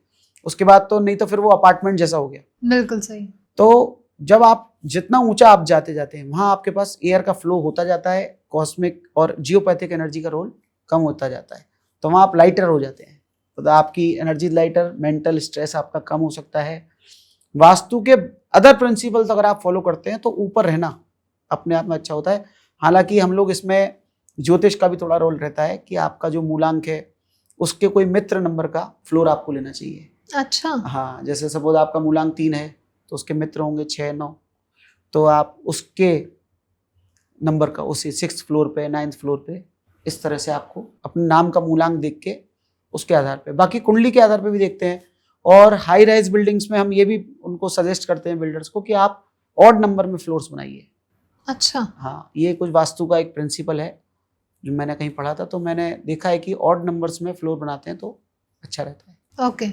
उसके बाद तो नहीं तो फिर वो अपार्टमेंट जैसा हो गया। बिल्कुल सही। तो जब आप जितना ऊंचा आप जाते जाते हैं, वहाँ आपके पास एयर का फ्लो होता जाता है, कॉस्मिक और जियोपैथिक एनर्जी का रोल कम होता जाता है, तो वहाँ आप लाइटर हो जाते हैं। तो आपकी एनर्जी लाइटर, मेंटल स्ट्रेस आपका कम हो सकता है। वास्तु के अदर प्रिंसिपल्स अगर आप फॉलो करते हैं तो ऊपर रहना अपने आप में अच्छा होता है। हालांकि हम लोग इसमें ज्योतिष का भी थोड़ा रोल रहता है कि आपका जो मूलांक है उसके कोई मित्र नंबर का फ्लोर आपको लेना चाहिए। अच्छा। हाँ, जैसे सपोज आपका मूलांक 3 है तो उसके मित्र होंगे 6, 9, तो आप उसके नंबर का उसी 6th फ्लोर पे, 9th फ्लोर पे, इस तरह से आपको अपने नाम का मूलांक देख के उसके आधार पे, बाकी कुंडली के आधार पे भी देखते हैं। और हाई राइज बिल्डिंग्स में हम ये भी उनको सजेस्ट करते हैं बिल्डर्स को कि आप ऑड नंबर में फ्लोर्स बनाइए। अच्छा। हाँ, ये कुछ वास्तु का एक प्रिंसिपल है जो मैंने कहीं पढ़ा था, तो मैंने देखा है कि ऑड नंबर्स में फ्लोर बनाते हैं तो अच्छा रहता है। ओके।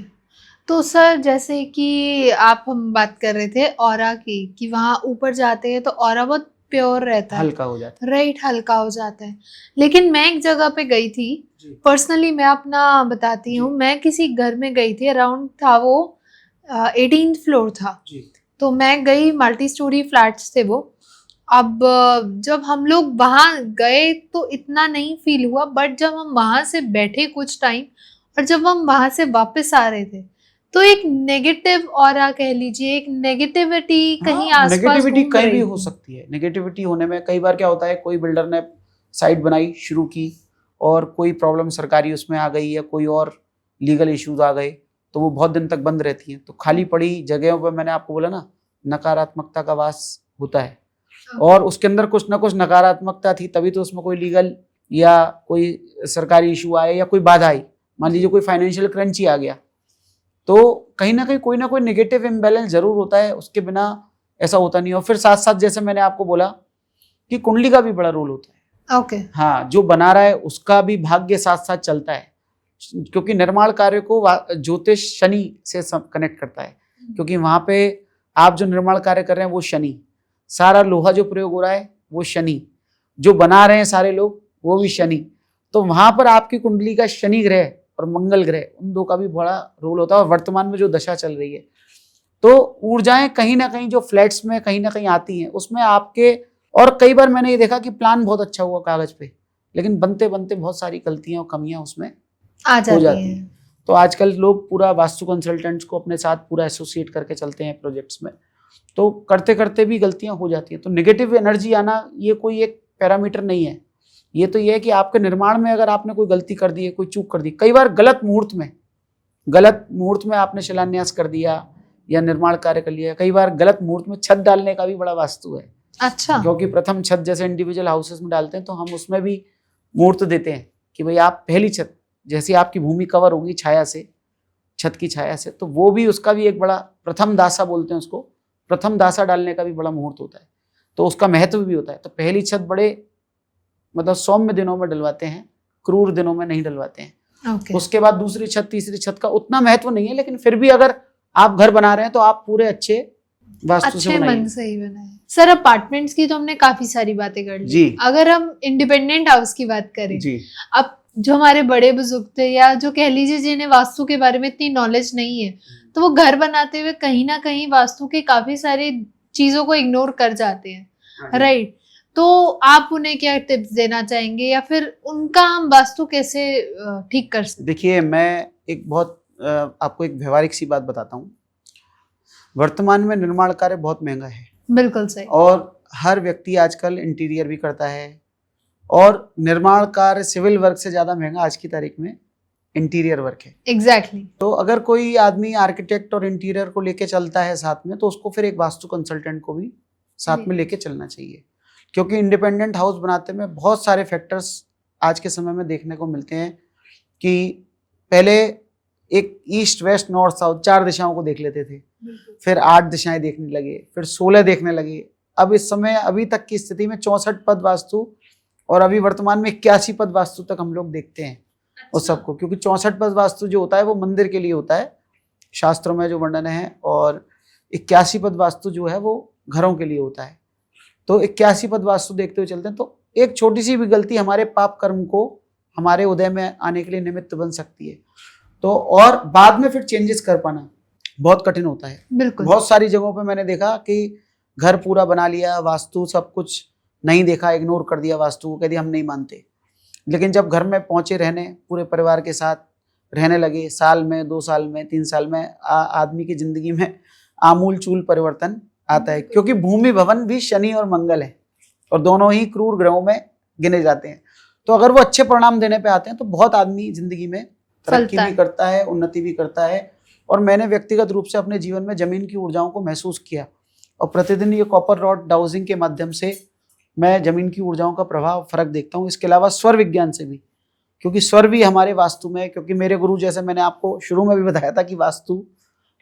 तो सर जैसे कि हम बात कर रहे थे ऑरा की, कि वहाँ ऊपर जाते हैं तो ऑरा बहुत प्योर रहता है, हल्का हो जाता है। राइट, हल्का हो जाता है। लेकिन मैं एक जगह पे गई थी, पर्सनली मैं अपना बताती हूँ, मैं किसी घर में गई थी, अराउंड था वो 18th फ्लोर था। तो मैं गई, मल्टी स्टोरी फ्लैट्स थे वो। अब जब हम लोग वहाँ गए तो इतना नहीं फील हुआ, बट जब हम वहाँ से बैठे कुछ टाइम और जब हम वहाँ से वापस आ रहे थे, तो एक नेगेटिव ऑरा कह लीजिए, एक नेगेटिविटी कहीं आसपास नेगेटिविटी घूम कहीं रही भी थी। हो सकती है। नेगेटिविटी होने में कई बार क्या होता है, कोई बिल्डर ने साइट बनाई, शुरू की, और कोई प्रॉब्लम सरकारी उसमें आ गई या कोई और लीगल इश्यूज आ गए, तो वो बहुत दिन तक बंद रहती हैं। तो खाली पड़ी जगहों पर, मैंने आपको बोला ना, नकारात्मकता का वास होता है, और उसके अंदर कुछ ना कुछ नकारात्मकता थी, तभी तो उसमें कोई लीगल या कोई सरकारी इशू आए या कोई बाधा आई। मान लीजिए कोई फाइनेंशियल क्रंच ही आ गया, तो कहीं ना कोई नेगेटिव इम्बैलेंस जरूर होता है, उसके बिना ऐसा होता नहीं। और फिर साथ साथ जैसे मैंने आपको बोला कि कुंडली का भी बड़ा रोल होता है। ओके। हाँ, जो बना रहा है उसका भी भाग्य साथ साथ चलता है, क्योंकि निर्माण कार्य को ज्योतिष शनि से कनेक्ट करता है। क्योंकि वहां पे आप जो निर्माण कार्य कर रहे हैं वो शनि, सारा लोहा जो प्रयोग हो रहा है वो शनि, जो बना रहे हैं सारे लोग वो भी शनि। तो वहां पर आपकी कुंडली का शनि ग्रह और मंगल ग्रह, उन दो का भी बड़ा रोल होता है। और वर्तमान में जो दशा चल रही है, तो ऊर्जाएं कहीं ना कहीं जो फ्लैट्स में कहीं ना कहीं आती हैं, उसमें आपके, और कई बार मैंने ये देखा कि प्लान बहुत अच्छा हुआ कागज पे, लेकिन बनते बनते बहुत सारी गलतियां और कमियां उसमें आ हो जाती हैं। हैं। तो आजकल लोग पूरा वास्तु कंसल्टेंट्स को अपने साथ पूरा एसोसिएट करके चलते हैं प्रोजेक्ट्स में, तो करते करते भी गलतियां हो जाती हैं। तो नेगेटिव एनर्जी आना ये कोई एक पैरामीटर नहीं है, ये है कि आपके निर्माण में अगर आपने कोई गलती कर दी है, कोई चूक कर दी, कई बार गलत मुहूर्त में आपने शिलान्यास कर दिया या निर्माण कार्य कर लिया, कई बार गलत मुहूर्त में छत डालने का भी बड़ा वास्तु है। अच्छा। क्योंकि प्रथम छत जैसे इंडिविजुअल हाउसेस में डालते हैं तो हम उसमें भी मुहूर्त देते हैं कि भाई आप पहली छत, जैसी आपकी भूमि कवर होगी छाया से, छत की छाया से, तो वो भी उसका भी एक बड़ा प्रथम दासा बोलते हैं उसको, प्रथम दासा डालने का भी बड़ा मुहूर्त होता है, तो उसका महत्व भी होता है। तो पहली छत बड़े मतलब सौम्य दिनों में डलवाते हैं, क्रूर दिनों में नहीं डलवाते हैं। Okay. उसके बाद दूसरी छत, तीसरी छत का उतना महत्व नहीं है, लेकिन फिर भी अगर आप घर बना रहे हैं तो आप पूरे अच्छे वास्तु से बनाइए। मन से ही बनाए। सर, अपार्टमेंट्स की तो हमने काफी सारी बातें कर ली जी। अगर हम इंडिपेंडेंट हाउस की बात करें जी, अब जो हमारे बड़े बुजुर्ग थे या जो कह लीजिए जिन्हें वास्तु के बारे में इतनी नॉलेज नहीं है, तो वो घर बनाते हुए कहीं ना कहीं वास्तु के काफी सारी चीजों को इग्नोर कर जाते हैं, राइट? तो आप उन्हें क्या टिप्स देना चाहेंगे या फिर उनका हम वास्तु कैसे ठीक कर सकते? देखिए, मैं एक बहुत आपको एक व्यवहारिक सी बात बताता हूँ। वर्तमान में निर्माण कार्य बहुत महंगा है। बिल्कुल सही। और हर व्यक्ति आजकल इंटीरियर भी करता है, और निर्माण कार्य सिविल वर्क से ज्यादा महंगा आज की तारीख में इंटीरियर वर्क है। एग्जैक्टली। तो अगर कोई आदमी आर्किटेक्ट और इंटीरियर को लेके चलता है साथ में, तो उसको फिर एक वास्तु कंसल्टेंट को भी साथ में लेके चलना चाहिए, क्योंकि इंडिपेंडेंट हाउस बनाते में बहुत सारे फैक्टर्स आज के समय में देखने को मिलते हैं। कि पहले एक ईस्ट वेस्ट नॉर्थ साउथ 4 दिशाओं को देख लेते थे, फिर 8 दिशाएं देखने लगे, फिर 16 देखने लगे। अब इस समय अभी तक की स्थिति में 64 पद वास्तु और अभी वर्तमान में 81 पद वास्तु तक हम लोग देखते हैं उस सबको, क्योंकि 64 पद वास्तु जो होता है वो मंदिर के लिए होता है, शास्त्रों में जो वर्णन है, और 81 पद वास्तु जो है वो घरों के लिए होता है। तो 81 पद वास्तु देखते हुए चलते हैं, तो एक छोटी सी भी गलती हमारे पाप कर्म को हमारे उदय में आने के लिए निमित्त बन सकती है। तो और बाद में फिर चेंजेस कर पाना बहुत कठिन होता है। बिल्कुल। बहुत सारी जगहों पे मैंने देखा कि घर पूरा बना लिया, वास्तु सब कुछ नहीं देखा, इग्नोर कर दिया वास्तु को, कह दिया हम नहीं मानते। लेकिन जब घर में पहुंचे रहने, पूरे परिवार के साथ रहने लगे, साल में 2 साल में 3 साल में आदमी की जिंदगी में आमूल चूल परिवर्तन आता है, क्योंकि भूमि भवन भी शनि और मंगल है और दोनों ही क्रूर ग्रहों में गिने जाते हैं। तो अगर वो अच्छे परिणाम देने पे आते हैं तो बहुत आदमी जिंदगी में तरक्की भी करता है, उन्नति भी करता है। और मैंने व्यक्तिगत रूप से अपने जीवन में जमीन की ऊर्जाओं को महसूस किया, और प्रतिदिन ये कॉपर रॉड डाउजिंग के माध्यम से मैं जमीन की ऊर्जाओं का प्रभाव फर्क देखता हूँ। इसके अलावा स्वर विज्ञान से भी, क्योंकि स्वर भी हमारे वास्तु में है। क्योंकि मेरे गुरु, जैसे मैंने आपको शुरू में भी बताया था कि वास्तु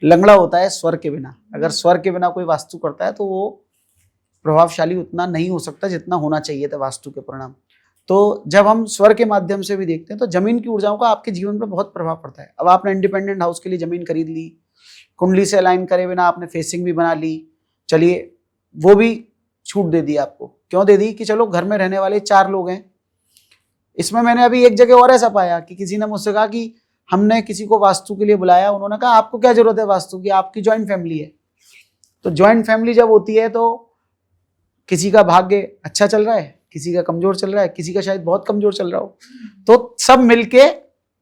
लंगड़ा होता है स्वर के बिना। अगर स्वर के बिना कोई वास्तु करता है तो वो प्रभावशाली उतना नहीं हो सकता जितना होना चाहिए था वास्तु के परिणाम। तो जब हम स्वर के माध्यम से भी देखते हैं तो जमीन की ऊर्जाओं का आपके जीवन पर बहुत प्रभाव पड़ता है। अब आपने इंडिपेंडेंट हाउस के लिए जमीन खरीद ली, कुंडली से अलाइन करे बिना आपने फेसिंग भी बना ली, चलिए वो भी छूट दे दी आपको। क्यों दे दी? कि चलो घर में रहने वाले 4 लोग हैं। इसमें मैंने अभी एक जगह और ऐसा पाया कि किसी ने मुझसे कहा कि हमने किसी को वास्तु के लिए बुलाया, उन्होंने कहा आपको क्या जरूरत है वास्तु की, आपकी ज्वाइंट फैमिली है। तो ज्वाइंट फैमिली जब होती है तो किसी का भाग्य अच्छा चल रहा है, किसी का कमजोर चल रहा है, किसी का शायद बहुत कमजोर चल रहा हो, तो सब मिलके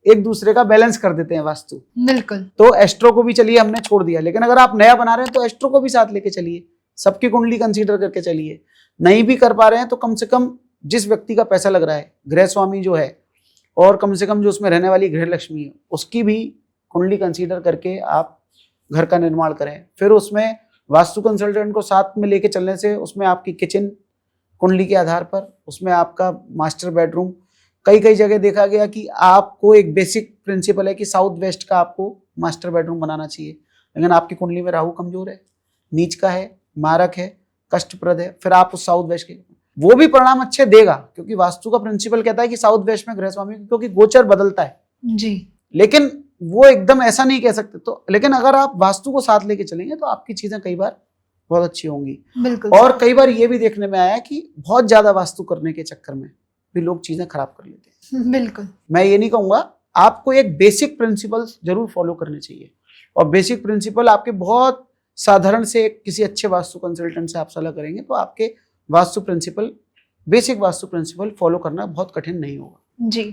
एक दूसरे का बैलेंस कर देते हैं वास्तु। बिल्कुल। तो एस्ट्रो को भी चलिए हमने छोड़ दिया, लेकिन अगर आप नया बना रहे हैं तो एस्ट्रो को भी साथ लेके चलिए, सबकी कुंडली कंसीडर करके चलिए। नहीं भी कर पा रहे हैं तो कम से कम जिस व्यक्ति का पैसा लग रहा है, गृह स्वामी जो है, और कम से कम जो उसमें रहने वाली गृह लक्ष्मी है, उसकी भी कुंडली कंसीडर करके आप घर का निर्माण करें। फिर उसमें वास्तु कंसल्टेंट को साथ में लेके चलने से उसमें आपकी किचन कुंडली के आधार पर, उसमें आपका मास्टर बेडरूम, कई जगह देखा गया कि आपको एक बेसिक प्रिंसिपल है कि साउथ वेस्ट का आपको मास्टर बेडरूम बनाना चाहिए। लेकिन आपकी कुंडली में राहु कमजोर है, नीच का है, मारक है, कष्टप्रद है, फिर आप उस साउथ वेस्ट के वो भी परिणाम अच्छे देगा, क्योंकि वास्तु का प्रिंसिपल कहता है कि साउथ वेस्ट में गृह स्वामी, क्योंकि गोचर बदलता है जी। लेकिन वो एकदम ऐसा नहीं कह सकते। तो लेकिन अगर आप वास्तु को साथ लेके चलेंगे तो आपकी चीजें कई बार बहुत अच्छी होंगी। बिल्कुल। और कई बार ये भी देखने में आया कि बहुत ज्यादा वास्तु करने के चक्कर में भी लोग चीजें खराब कर लेते हैं। बिल्कुल। मैं ये नहीं कहूंगा, आपको एक बेसिक प्रिंसिपल जरूर फॉलो करने चाहिए, और बेसिक प्रिंसिपल आपके बहुत साधारण से किसी अच्छे वास्तु कंसल्टेंट से आप सलाह करेंगे तो आपके vastu principle, basic vastu principle follow करना बहुत कठिन नहीं होगा जी।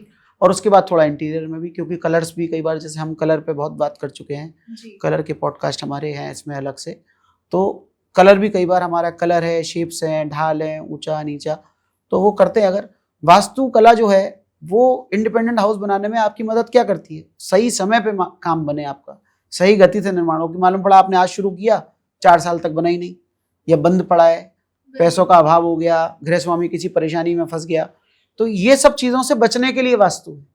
और उसके बाद थोड़ा इंटीरियर में भी, क्योंकि कलर्स भी कई बार, जैसे हम कलर पे बहुत बात कर चुके हैं, कलर के पॉडकास्ट हमारे हैं इसमें अलग से, तो कलर भी कई बार हमारा कलर है, शेप्स हैं, ढाल है, ऊंचा नीचा, तो वो करते हैं। अगर वास्तुकला जो है वो इंडिपेंडेंट हाउस बनाने में आपकी मदद क्या करती है, सही समय पे काम बने आपका, सही गति से निर्माण हो, कि मालूम पड़ा आपने आज शुरू किया 4 साल तक बना ही नहीं, या बंद पड़ा है, पैसों का अभाव हो गया, गृह स्वामी किसी परेशानी में फंस गया, तो ये सब चीजों से बचने के लिए वास्तु है।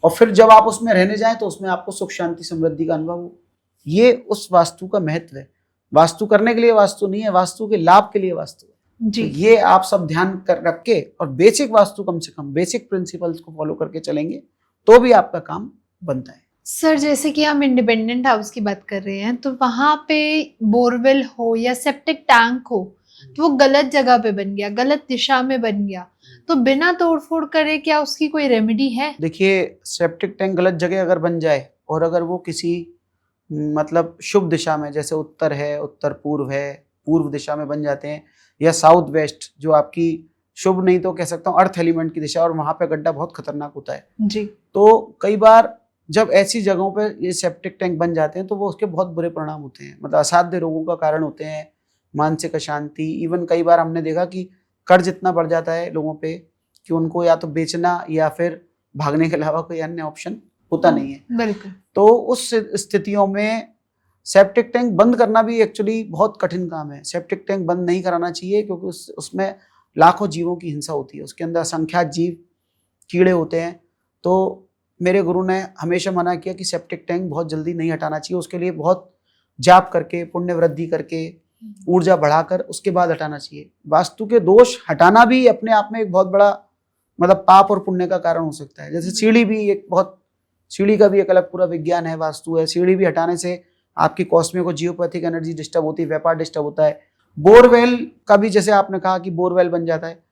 और फिर जब आप उसमें रहने जाएं तो उसमें आपको सुख शांति समृद्धि का अनुभव हो। ये उस वास्तु का महत्व है। वास्तु करने के लिए वास्तु नहीं है, वास्तु के लाभ के लिए वास्तु है। जी। तो ये आप सब ध्यान कर रख के और बेसिक वास्तु, कम से कम बेसिक प्रिंसिपल्स को फॉलो करके चलेंगे तो भी आपका काम बनता है। सर, जैसे कि हम इंडिपेंडेंट हाउस की बात कर रहे हैं, तो वहां पे बोरवेल हो या सेप्टिक टैंक हो तो वो गलत जगह पे बन गया, गलत दिशा में बन गया, तो बिना तोड़फोड़ करे क्या उसकी कोई रेमेडी है? देखिए, सेप्टिक टैंक गलत जगह अगर बन जाए और अगर वो किसी मतलब शुभ दिशा में, जैसे उत्तर है, उत्तर पूर्व है, पूर्व दिशा में बन जाते हैं, या साउथ वेस्ट, जो आपकी शुभ नहीं तो कह सकता हूँ अर्थ एलिमेंट की दिशा, और वहां पे गड्ढा बहुत खतरनाक होता है जी। तो कई बार जब ऐसी जगहों पे ये सेप्टिक टैंक बन जाते हैं तो वो उसके बहुत बुरे परिणाम होते हैं, मतलब असाध्य रोगों का कारण होते हैं, मानसिक अशांति। इवन कई बार हमने देखा कि कर्ज इतना बढ़ जाता है लोगों पे कि उनको या तो बेचना या फिर भागने के अलावा कोई अन्य ऑप्शन होता नहीं है। बिल्कुल। तो उस स्थितियों में सेप्टिक टैंक बंद करना भी एक्चुअली बहुत कठिन काम है। सेप्टिक टैंक बंद नहीं कराना चाहिए, क्योंकि उसमें लाखों जीवों की हिंसा होती है, उसके अंदर असंख्यात जीव कीड़े होते हैं। तो मेरे गुरु ने हमेशा मना किया कि सेप्टिक टैंक बहुत जल्दी नहीं हटाना चाहिए, उसके लिए बहुत जाप करके, पुण्य वृद्धि करके, ऊर्जा बढ़ाकर उसके बाद हटाना चाहिए। वास्तु के दोष हटाना भी अपने आप में एक बहुत बड़ा मतलब पाप और पुण्य का कारण हो सकता है। जैसे सीढ़ी भी एक बहुत, सीढ़ी का भी एक अलग पूरा विज्ञान है, वास्तु है। सीढ़ी भी हटाने से आपकी कॉस्मिक और जियोपैथिक एनर्जी डिस्टर्ब होती है, व्यापार डिस्टर्ब होता है। बोरवेल का भी, जैसे आपने कहा कि बोरवेल बन जाता है,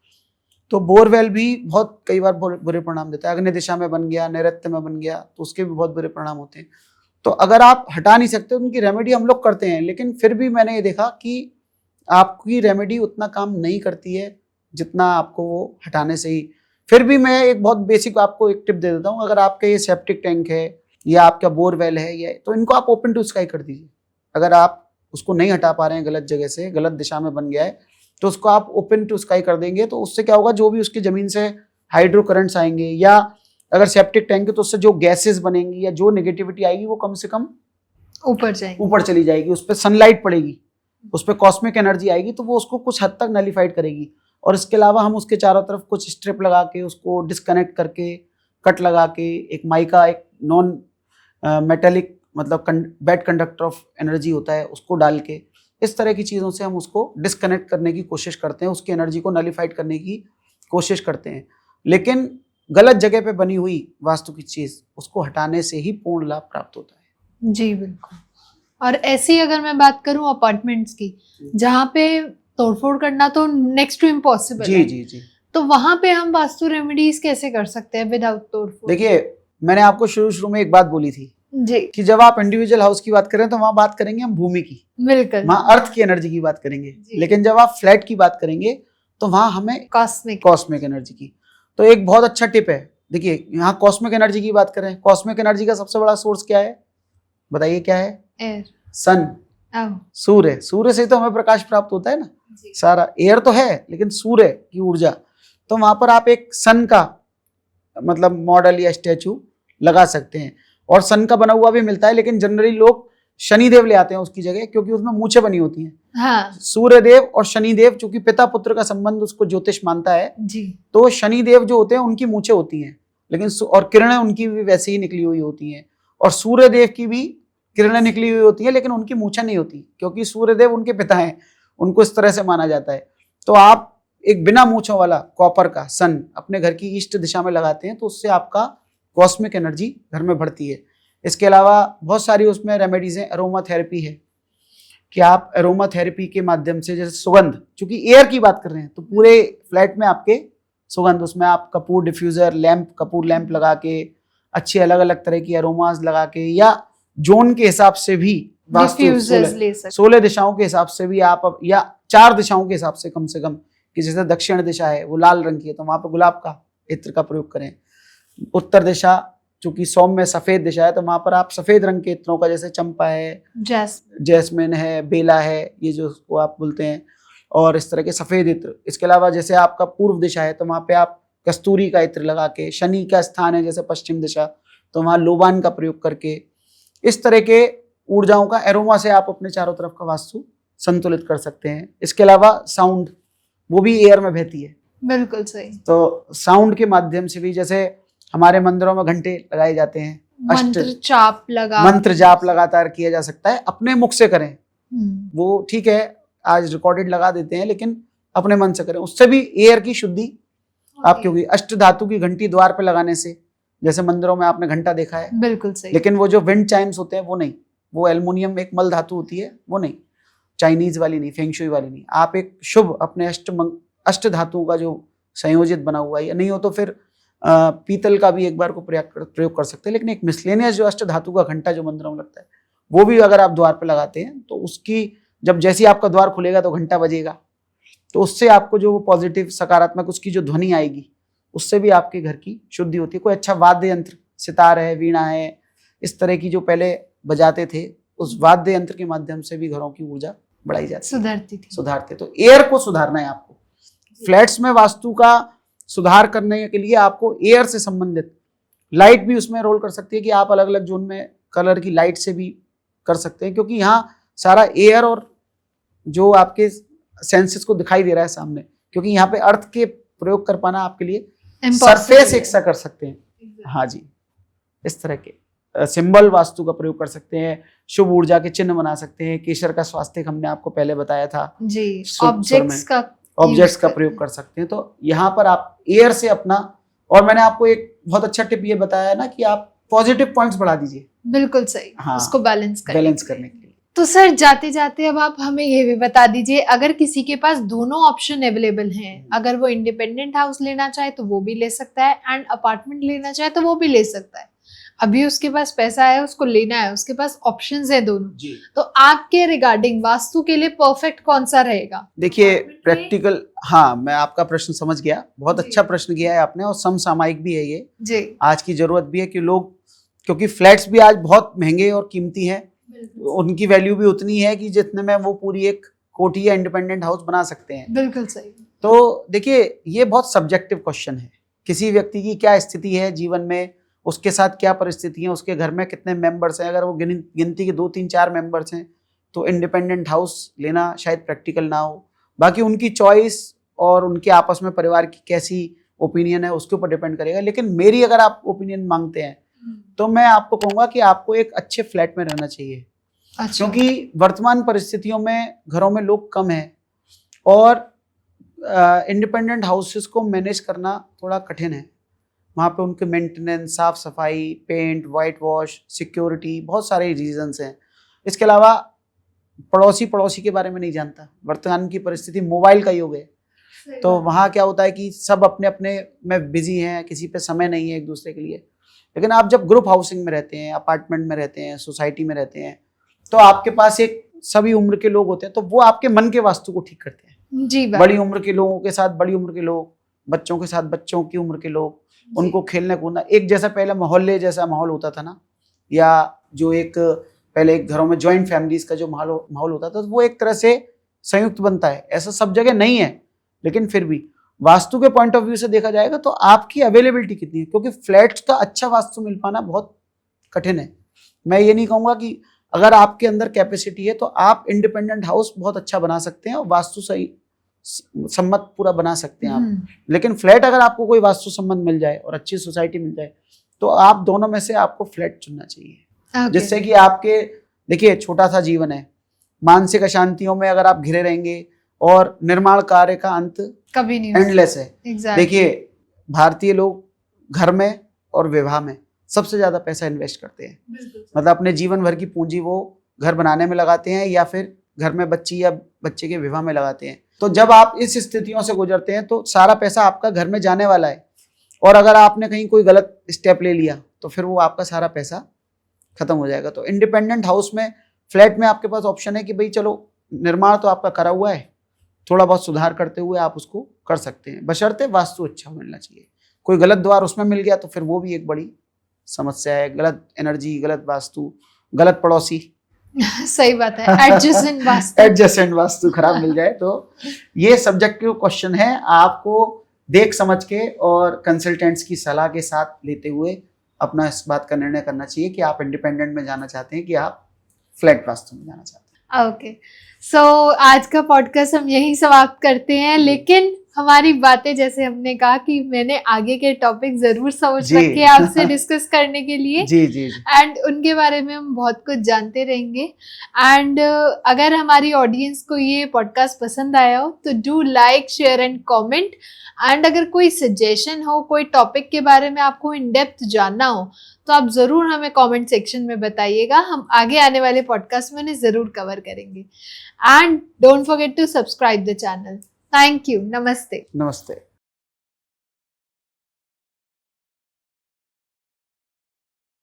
तो बोरवेल भी बहुत कई बार बुरे परिणाम देता है। अग्नि दिशा में बन गया, नैऋत्य में बन गया, तो उसके भी बहुत बुरे परिणाम होते हैं। तो अगर आप हटा नहीं सकते, उनकी रेमेडी हम लोग करते हैं, लेकिन फिर भी मैंने ये देखा कि आपकी रेमेडी उतना काम नहीं करती है जितना आपको वो हटाने से ही। फिर भी मैं एक बहुत बेसिक आपको एक टिप दे देता हूँ। अगर आपका ये सेप्टिक टैंक है या आपका बोरवेल है, या तो इनको आप ओपन टू स्काई कर दीजिए। अगर आप उसको नहीं हटा पा रहे हैं, गलत जगह से, गलत दिशा में बन गया है, तो उसको आप ओपन टू स्काई कर देंगे, तो उससे क्या होगा, जो भी उसकी जमीन से हाइड्रो करंट्स आएंगे, या अगर सेप्टिक टैंक है तो उससे जो गैसेस बनेंगी या जो नेगेटिविटी आएगी वो कम से कम ऊपर चली जाएगी। उस पर सनलाइट पड़ेगी, उस पर कॉस्मिक एनर्जी आएगी, तो वो उसको कुछ हद तक नलिफाइड करेगी। और इसके अलावा हम उसके चारों तरफ कुछ स्ट्रिप लगा के, उसको डिस्कनेक्ट करके, कट लगा के, एक माइका, एक नॉन मेटेलिक मतलब बैड कंडक्टर ऑफ एनर्जी होता है, उसको डाल के, इस तरह की चीज़ों से हम उसको डिस्कनेक्ट करने की कोशिश करते हैं, उसकी एनर्जी को नलिफाइड करने की कोशिश करते हैं। लेकिन गलत जगह पे बनी हुई वास्तु की चीज़, उसको हटाने से ही पूर्ण लाभ प्राप्त होता है। जी बिल्कुल। और ऐसी अगर मैं बात करूं अपार्टमेंट्स की, जहाँ पे तोड़फोड़ करना तो नेक्स्ट टू इम्पॉसिबल है, जी, तो वहां पे हम वास्तु रेमेडीज कैसे कर सकते हैं विदाउट तोड़फोड़? देखिए, मैंने आपको शुरू में एक बात बोली थी जी, कि जब आप इंडिविजुअल हाउस की बात करें तो वहां बात करेंगे हम भूमि की, बिल्कुल, वहां अर्थ की एनर्जी की बात करेंगे। लेकिन जब आप फ्लैट की बात करेंगे तो वहां हमें कॉस्मिक एनर्जी की। तो एक बहुत अच्छा टिप है, देखिए, यहाँ कॉस्मिक एनर्जी की बात करें, कॉस्मिक एनर्जी का सबसे बड़ा सोर्स क्या है, बताइए क्या है? एयर, सन, सूर्य। सूर्य से तो हमें प्रकाश प्राप्त होता है ना, सारा। एयर तो है, लेकिन सूर्य की ऊर्जा। तो वहां पर आप एक सन का मतलब मॉडल या स्टैचू लगा सकते हैं, और सन का बना हुआ भी मिलता है, लेकिन जनरली लोग शनिदेव ले आते हैं उसकी जगह, क्योंकि उसमें मूछें बनी होती हैं। हाँ। सूर्यदेव और शनिदेव, चूंकि पिता पुत्र का संबंध उसको ज्योतिष मानता है जी, तो शनिदेव जो होते हैं उनकी मूछें होती हैं, लेकिन और किरणें उनकी भी वैसे ही निकली हुई होती हैं, और सूर्यदेव की भी किरणें निकली हुई होती है, लेकिन उनकी मूछें नहीं होती, क्योंकि सूर्यदेव उनके पिता हैं, उनको इस तरह से माना जाता है। तो आप एक बिना मूछों वाला कॉपर का सन अपने घर की ईस्ट दिशा में लगाते हैं, तो उससे आपका कॉस्मिक एनर्जी घर में बढ़ती है। इसके अलावा बहुत सारी उसमें रेमेडीज हैं। अरोमा थेरेपी है कि आप अरोमा थेरेपी के माध्यम से, जैसे सुगंध, चूंकि एयर की बात कर रहे हैं तो पूरे फ्लैट में आपके सुगंध, उसमें आप Kapoor diffuser lamp, Kapoor lamp लगा के, अच्छी अलग अलग तरह की अरोमाज लगा के, या जोन के हिसाब से भी, वास्तु 16 दिशाओं के हिसाब से भी आप, या 4 दिशाओं के हिसाब से कम, कि जैसे दक्षिण दिशा है वो लाल रंग की है तो वहां पर गुलाब का इत्र का प्रयोग करें, उत्तर दिशा चूंकि सौम्य सफेद दिशा है, तो वहां पर आप सफेद रंग के इत्रों का, जैसे चंपा है, जैस्मिन है, बेला है, ये जो उसको आप बोलते हैं, और इस तरह के सफेद इत्र। इसके अलावा जैसे आपका पूर्व दिशा है तो वहां पे आप कस्तूरी का इत्र लगा के, शनि का स्थान है जैसे पश्चिम दिशा तो वहां लोबान का प्रयोग करके, इस तरह के ऊर्जाओं का एरोमा से आप अपने चारों तरफ का वास्तु संतुलित कर सकते हैं। इसके अलावा साउंड, वो भी एयर में बहती है। बिल्कुल सही। तो साउंड के माध्यम से भी, जैसे हमारे मंदिरों में घंटे लगाए जाते हैं, मंत्र जाप लगातार किया जा सकता है, अपने मुख से करें। वो ठीक है, आज रिकॉर्डेड लगा देते हैं, लेकिन अपने मन से करें, उससे भी एयर की शुद्धि आपकी होगी। अष्ट धातु की घंटी द्वार पे लगाने से, जैसे मंदिरों में आपने घंटा देखा है, बिल्कुल सही। लेकिन वो जो विंड चाइम्स होते हैं वो नहीं, वो एल्युमिनियम एक मल धातु होती है, वो नहीं, चाइनीज वाली नहीं, फेंगशुई वाली नहीं। आप एक शुभ अपने अष्ट धातुओं का जो संयोजित बना हुआ है, नहीं हो तो फिर पीतल का भी एक बार को प्रयोग कर सकते हैं। लेकिन एक मिसलेनियस जो अष्ट धातु का घंटा जो मंदिरों में लगता है, वो भी अगर आप द्वार पे लगाते हैं तो उसकी जब जैसे ही आपका द्वार खुलेगा तो घंटा बजेगा, तो उससे आपको जो पॉजिटिव सकारात्मक उसकी जो ध्वनि आएगी, उससे भी आपके घर की शुद्धि होती है। कोई अच्छा वाद्य यंत्र, सितार है, वीणा है, इस तरह की जो पहले बजाते थे, उस वाद्य यंत्र के माध्यम से भी घरों की ऊर्जा बढ़ाई जाती है, सुधारते। तो एयर को सुधारना है आपको। फ्लैट्स में वास्तु का सुधार करने के लिए आपको एयर से संबंधित लाइट भी उसमें रोल कर सकती है, कि आप अलग अलग जोन में कलर की लाइट से भी कर सकते हैं, क्योंकि यहाँ सारा एयर और जो आपके सेंसेस को दिखाई दे रहा है सामने, क्योंकि यहाँ पे अर्थ के प्रयोग कर पाना आपके लिए सरफेस एक सा कर सकते हैं। हाँ जी, इस तरह के सिंबल वास्तु का प्रयोग कर सकते हैं, शुभ ऊर्जा के चिन्ह बना सकते हैं। केशर का स्वास्थ्य हमने आपको पहले बताया था जी, ऑब्जेक्ट्स का प्रयोग कर सकते हैं। तो यहाँ पर आप एयर से अपना, और मैंने आपको एक बहुत अच्छा टिप ये बताया ना कि आप पॉजिटिव पॉइंट्स बढ़ा दीजिए। बिल्कुल सही। हाँ, उसको बैलेंस करने के लिए। तो सर जाते जाते अब आप हमें ये भी बता दीजिए, अगर किसी के पास दोनों ऑप्शन अवेलेबल हैं, अगर वो इंडिपेंडेंट हाउस लेना चाहे तो वो भी ले सकता है, एंड अपार्टमेंट लेना चाहे तो वो भी ले सकता है। अभी उसके पास पैसा है, उसको लेना है, उसके पास ऑप्शंस है दोनों जी। तो आपके रिगार्डिंग वास्तु के लिए परफेक्ट कौन सा रहेगा? देखिए प्रैक्टिकल, हाँ मैं आपका प्रश्न समझ गया, बहुत अच्छा प्रश्न किया है आपने, और समसामयिक भी है ये जी। आज की जरूरत भी है कि लोग, क्योंकि फ्लैट्स भी आज बहुत महंगे और कीमती हैं, उनकी वैल्यू भी उतनी है कि जितने में वो पूरी एक कोठी या इंडिपेंडेंट हाउस बना सकते हैं। बिल्कुल सही। तो देखिए ये बहुत सब्जेक्टिव क्वेश्चन है, किसी व्यक्ति की क्या स्थिति है जीवन में, उसके साथ क्या परिस्थिति है, उसके घर में कितने मेंबर्स हैं। अगर वो गिनती के 2 3 4 मेंबर्स हैं तो इंडिपेंडेंट हाउस लेना शायद प्रैक्टिकल ना हो। बाकी उनकी चॉइस और उनके आपस में परिवार की कैसी ओपिनियन है उसके ऊपर डिपेंड करेगा। लेकिन मेरी अगर आप ओपिनियन मांगते हैं तो मैं आपको कहूँगा कि आपको एक अच्छे फ्लैट में रहना चाहिए। अच्छा। क्योंकि वर्तमान परिस्थितियों में घरों में लोग कम हैं और इंडिपेंडेंट हाउसेस को मैनेज करना थोड़ा कठिन है। वहाँ पे उनके मेंटेनेंस, साफ सफाई, पेंट, वाइट वॉश, सिक्योरिटी, बहुत सारे रीजंस हैं। इसके अलावा पड़ोसी के बारे में नहीं जानता। वर्तमान की परिस्थिति मोबाइल का युग है, तो वहाँ क्या होता है कि सब अपने अपने में बिजी हैं, किसी पे समय नहीं है एक दूसरे के लिए। लेकिन आप जब ग्रुप हाउसिंग में रहते हैं, अपार्टमेंट में रहते हैं, सोसाइटी में रहते हैं, तो आपके पास एक सभी उम्र के लोग होते हैं, तो वो आपके मन के वास्तु को ठीक करते हैं जी। बड़ी उम्र के लोगों के साथ बड़ी उम्र के लोग, बच्चों के साथ बच्चों की उम्र के लोग, उनको खेलने कूदना, एक जैसा पहले मोहल्ले जैसा माहौल होता था ना, या जो एक पहले एक घरों में जॉइंट फैमिलीज का जो माहौल होता था, तो वो एक तरह से संयुक्त बनता है। ऐसा सब जगह नहीं है, लेकिन फिर भी वास्तु के पॉइंट ऑफ व्यू से देखा जाएगा तो आपकी अवेलेबिलिटी कितनी है, क्योंकि फ्लैट्स का अच्छा वास्तु मिल पाना बहुत कठिन है। मैं ये नहीं कहूँगा कि अगर आपके अंदर कैपेसिटी है तो आप इंडिपेंडेंट हाउस बहुत अच्छा बना सकते हैं और वास्तु सही सम्मत पूरा बना सकते हैं आप। लेकिन फ्लैट अगर आपको कोई वास्तु सम्मत मिल जाए और अच्छी सोसाइटी मिल जाए तो आप दोनों में से आपको फ्लैट चुनना चाहिए, जिससे कि आपके, देखिए छोटा सा जीवन है, मानसिक अशांतियों में अगर आप घिरे रहेंगे और निर्माण कार्य का अंत कभी नहीं, एंडलेस है। देखिए भारतीय लोग घर में और विवाह में सबसे ज्यादा पैसा इन्वेस्ट करते हैं, मतलब अपने जीवन भर की पूंजी वो घर बनाने में लगाते हैं या फिर घर में बच्ची या बच्चे के विवाह में लगाते हैं। तो जब आप इस स्थितियों से गुजरते हैं तो सारा पैसा आपका घर में जाने वाला है, और अगर आपने कहीं कोई गलत स्टेप ले लिया तो फिर वो आपका सारा पैसा खत्म हो जाएगा। तो इंडिपेंडेंट हाउस में, फ्लैट में आपके पास ऑप्शन है कि भाई चलो निर्माण तो आपका करा हुआ है, थोड़ा बहुत सुधार करते हुए आप उसको कर सकते हैं, बशर्ते वास्तु अच्छा मिलना चाहिए। कोई गलत द्वार उसमें मिल गया तो फिर वो भी एक बड़ी समस्या है। गलत एनर्जी, गलत वास्तु, गलत पड़ोसी, सही बात है, एडजेसेंट वास्तु। एडजेसेंट वास्तु खराब मिल जाए तो ये सब्जेक्टिव क्वेश्चन है, आपको देख समझ के और कंसल्टेंट्स की सलाह के साथ लेते हुए अपना इस बात का निर्णय करना चाहिए कि आप इंडिपेंडेंट में जाना चाहते हैं कि आप फ्लैट वास्तु में जाना चाहते हैं। ओके, सो आज का पॉडकास्ट हम यही समाप्त करते हैं, लेकिन हमारी बातें जैसे हमने कहा कि मैंने आगे के टॉपिक जरूर समझ जी। रखे आपसे डिस्कस करने के लिए, जी जी जी। एंड उनके बारे में हम बहुत कुछ जानते रहेंगे। एंड अगर हमारी ऑडियंस को ये पॉडकास्ट पसंद आया हो तो do like, share and comment. And अगर कोई सजेशन हो, कोई टॉपिक के बारे में आपको इन डेप्थ जानना हो तो आप ज़रूर हमें कमेंट सेक्शन में बताइएगा, हम आगे आने वाले पॉडकास्ट में उन्हें ज़रूर कवर करेंगे। And don't forget to subscribe the channel. Thank you. नमस्ते। नमस्ते।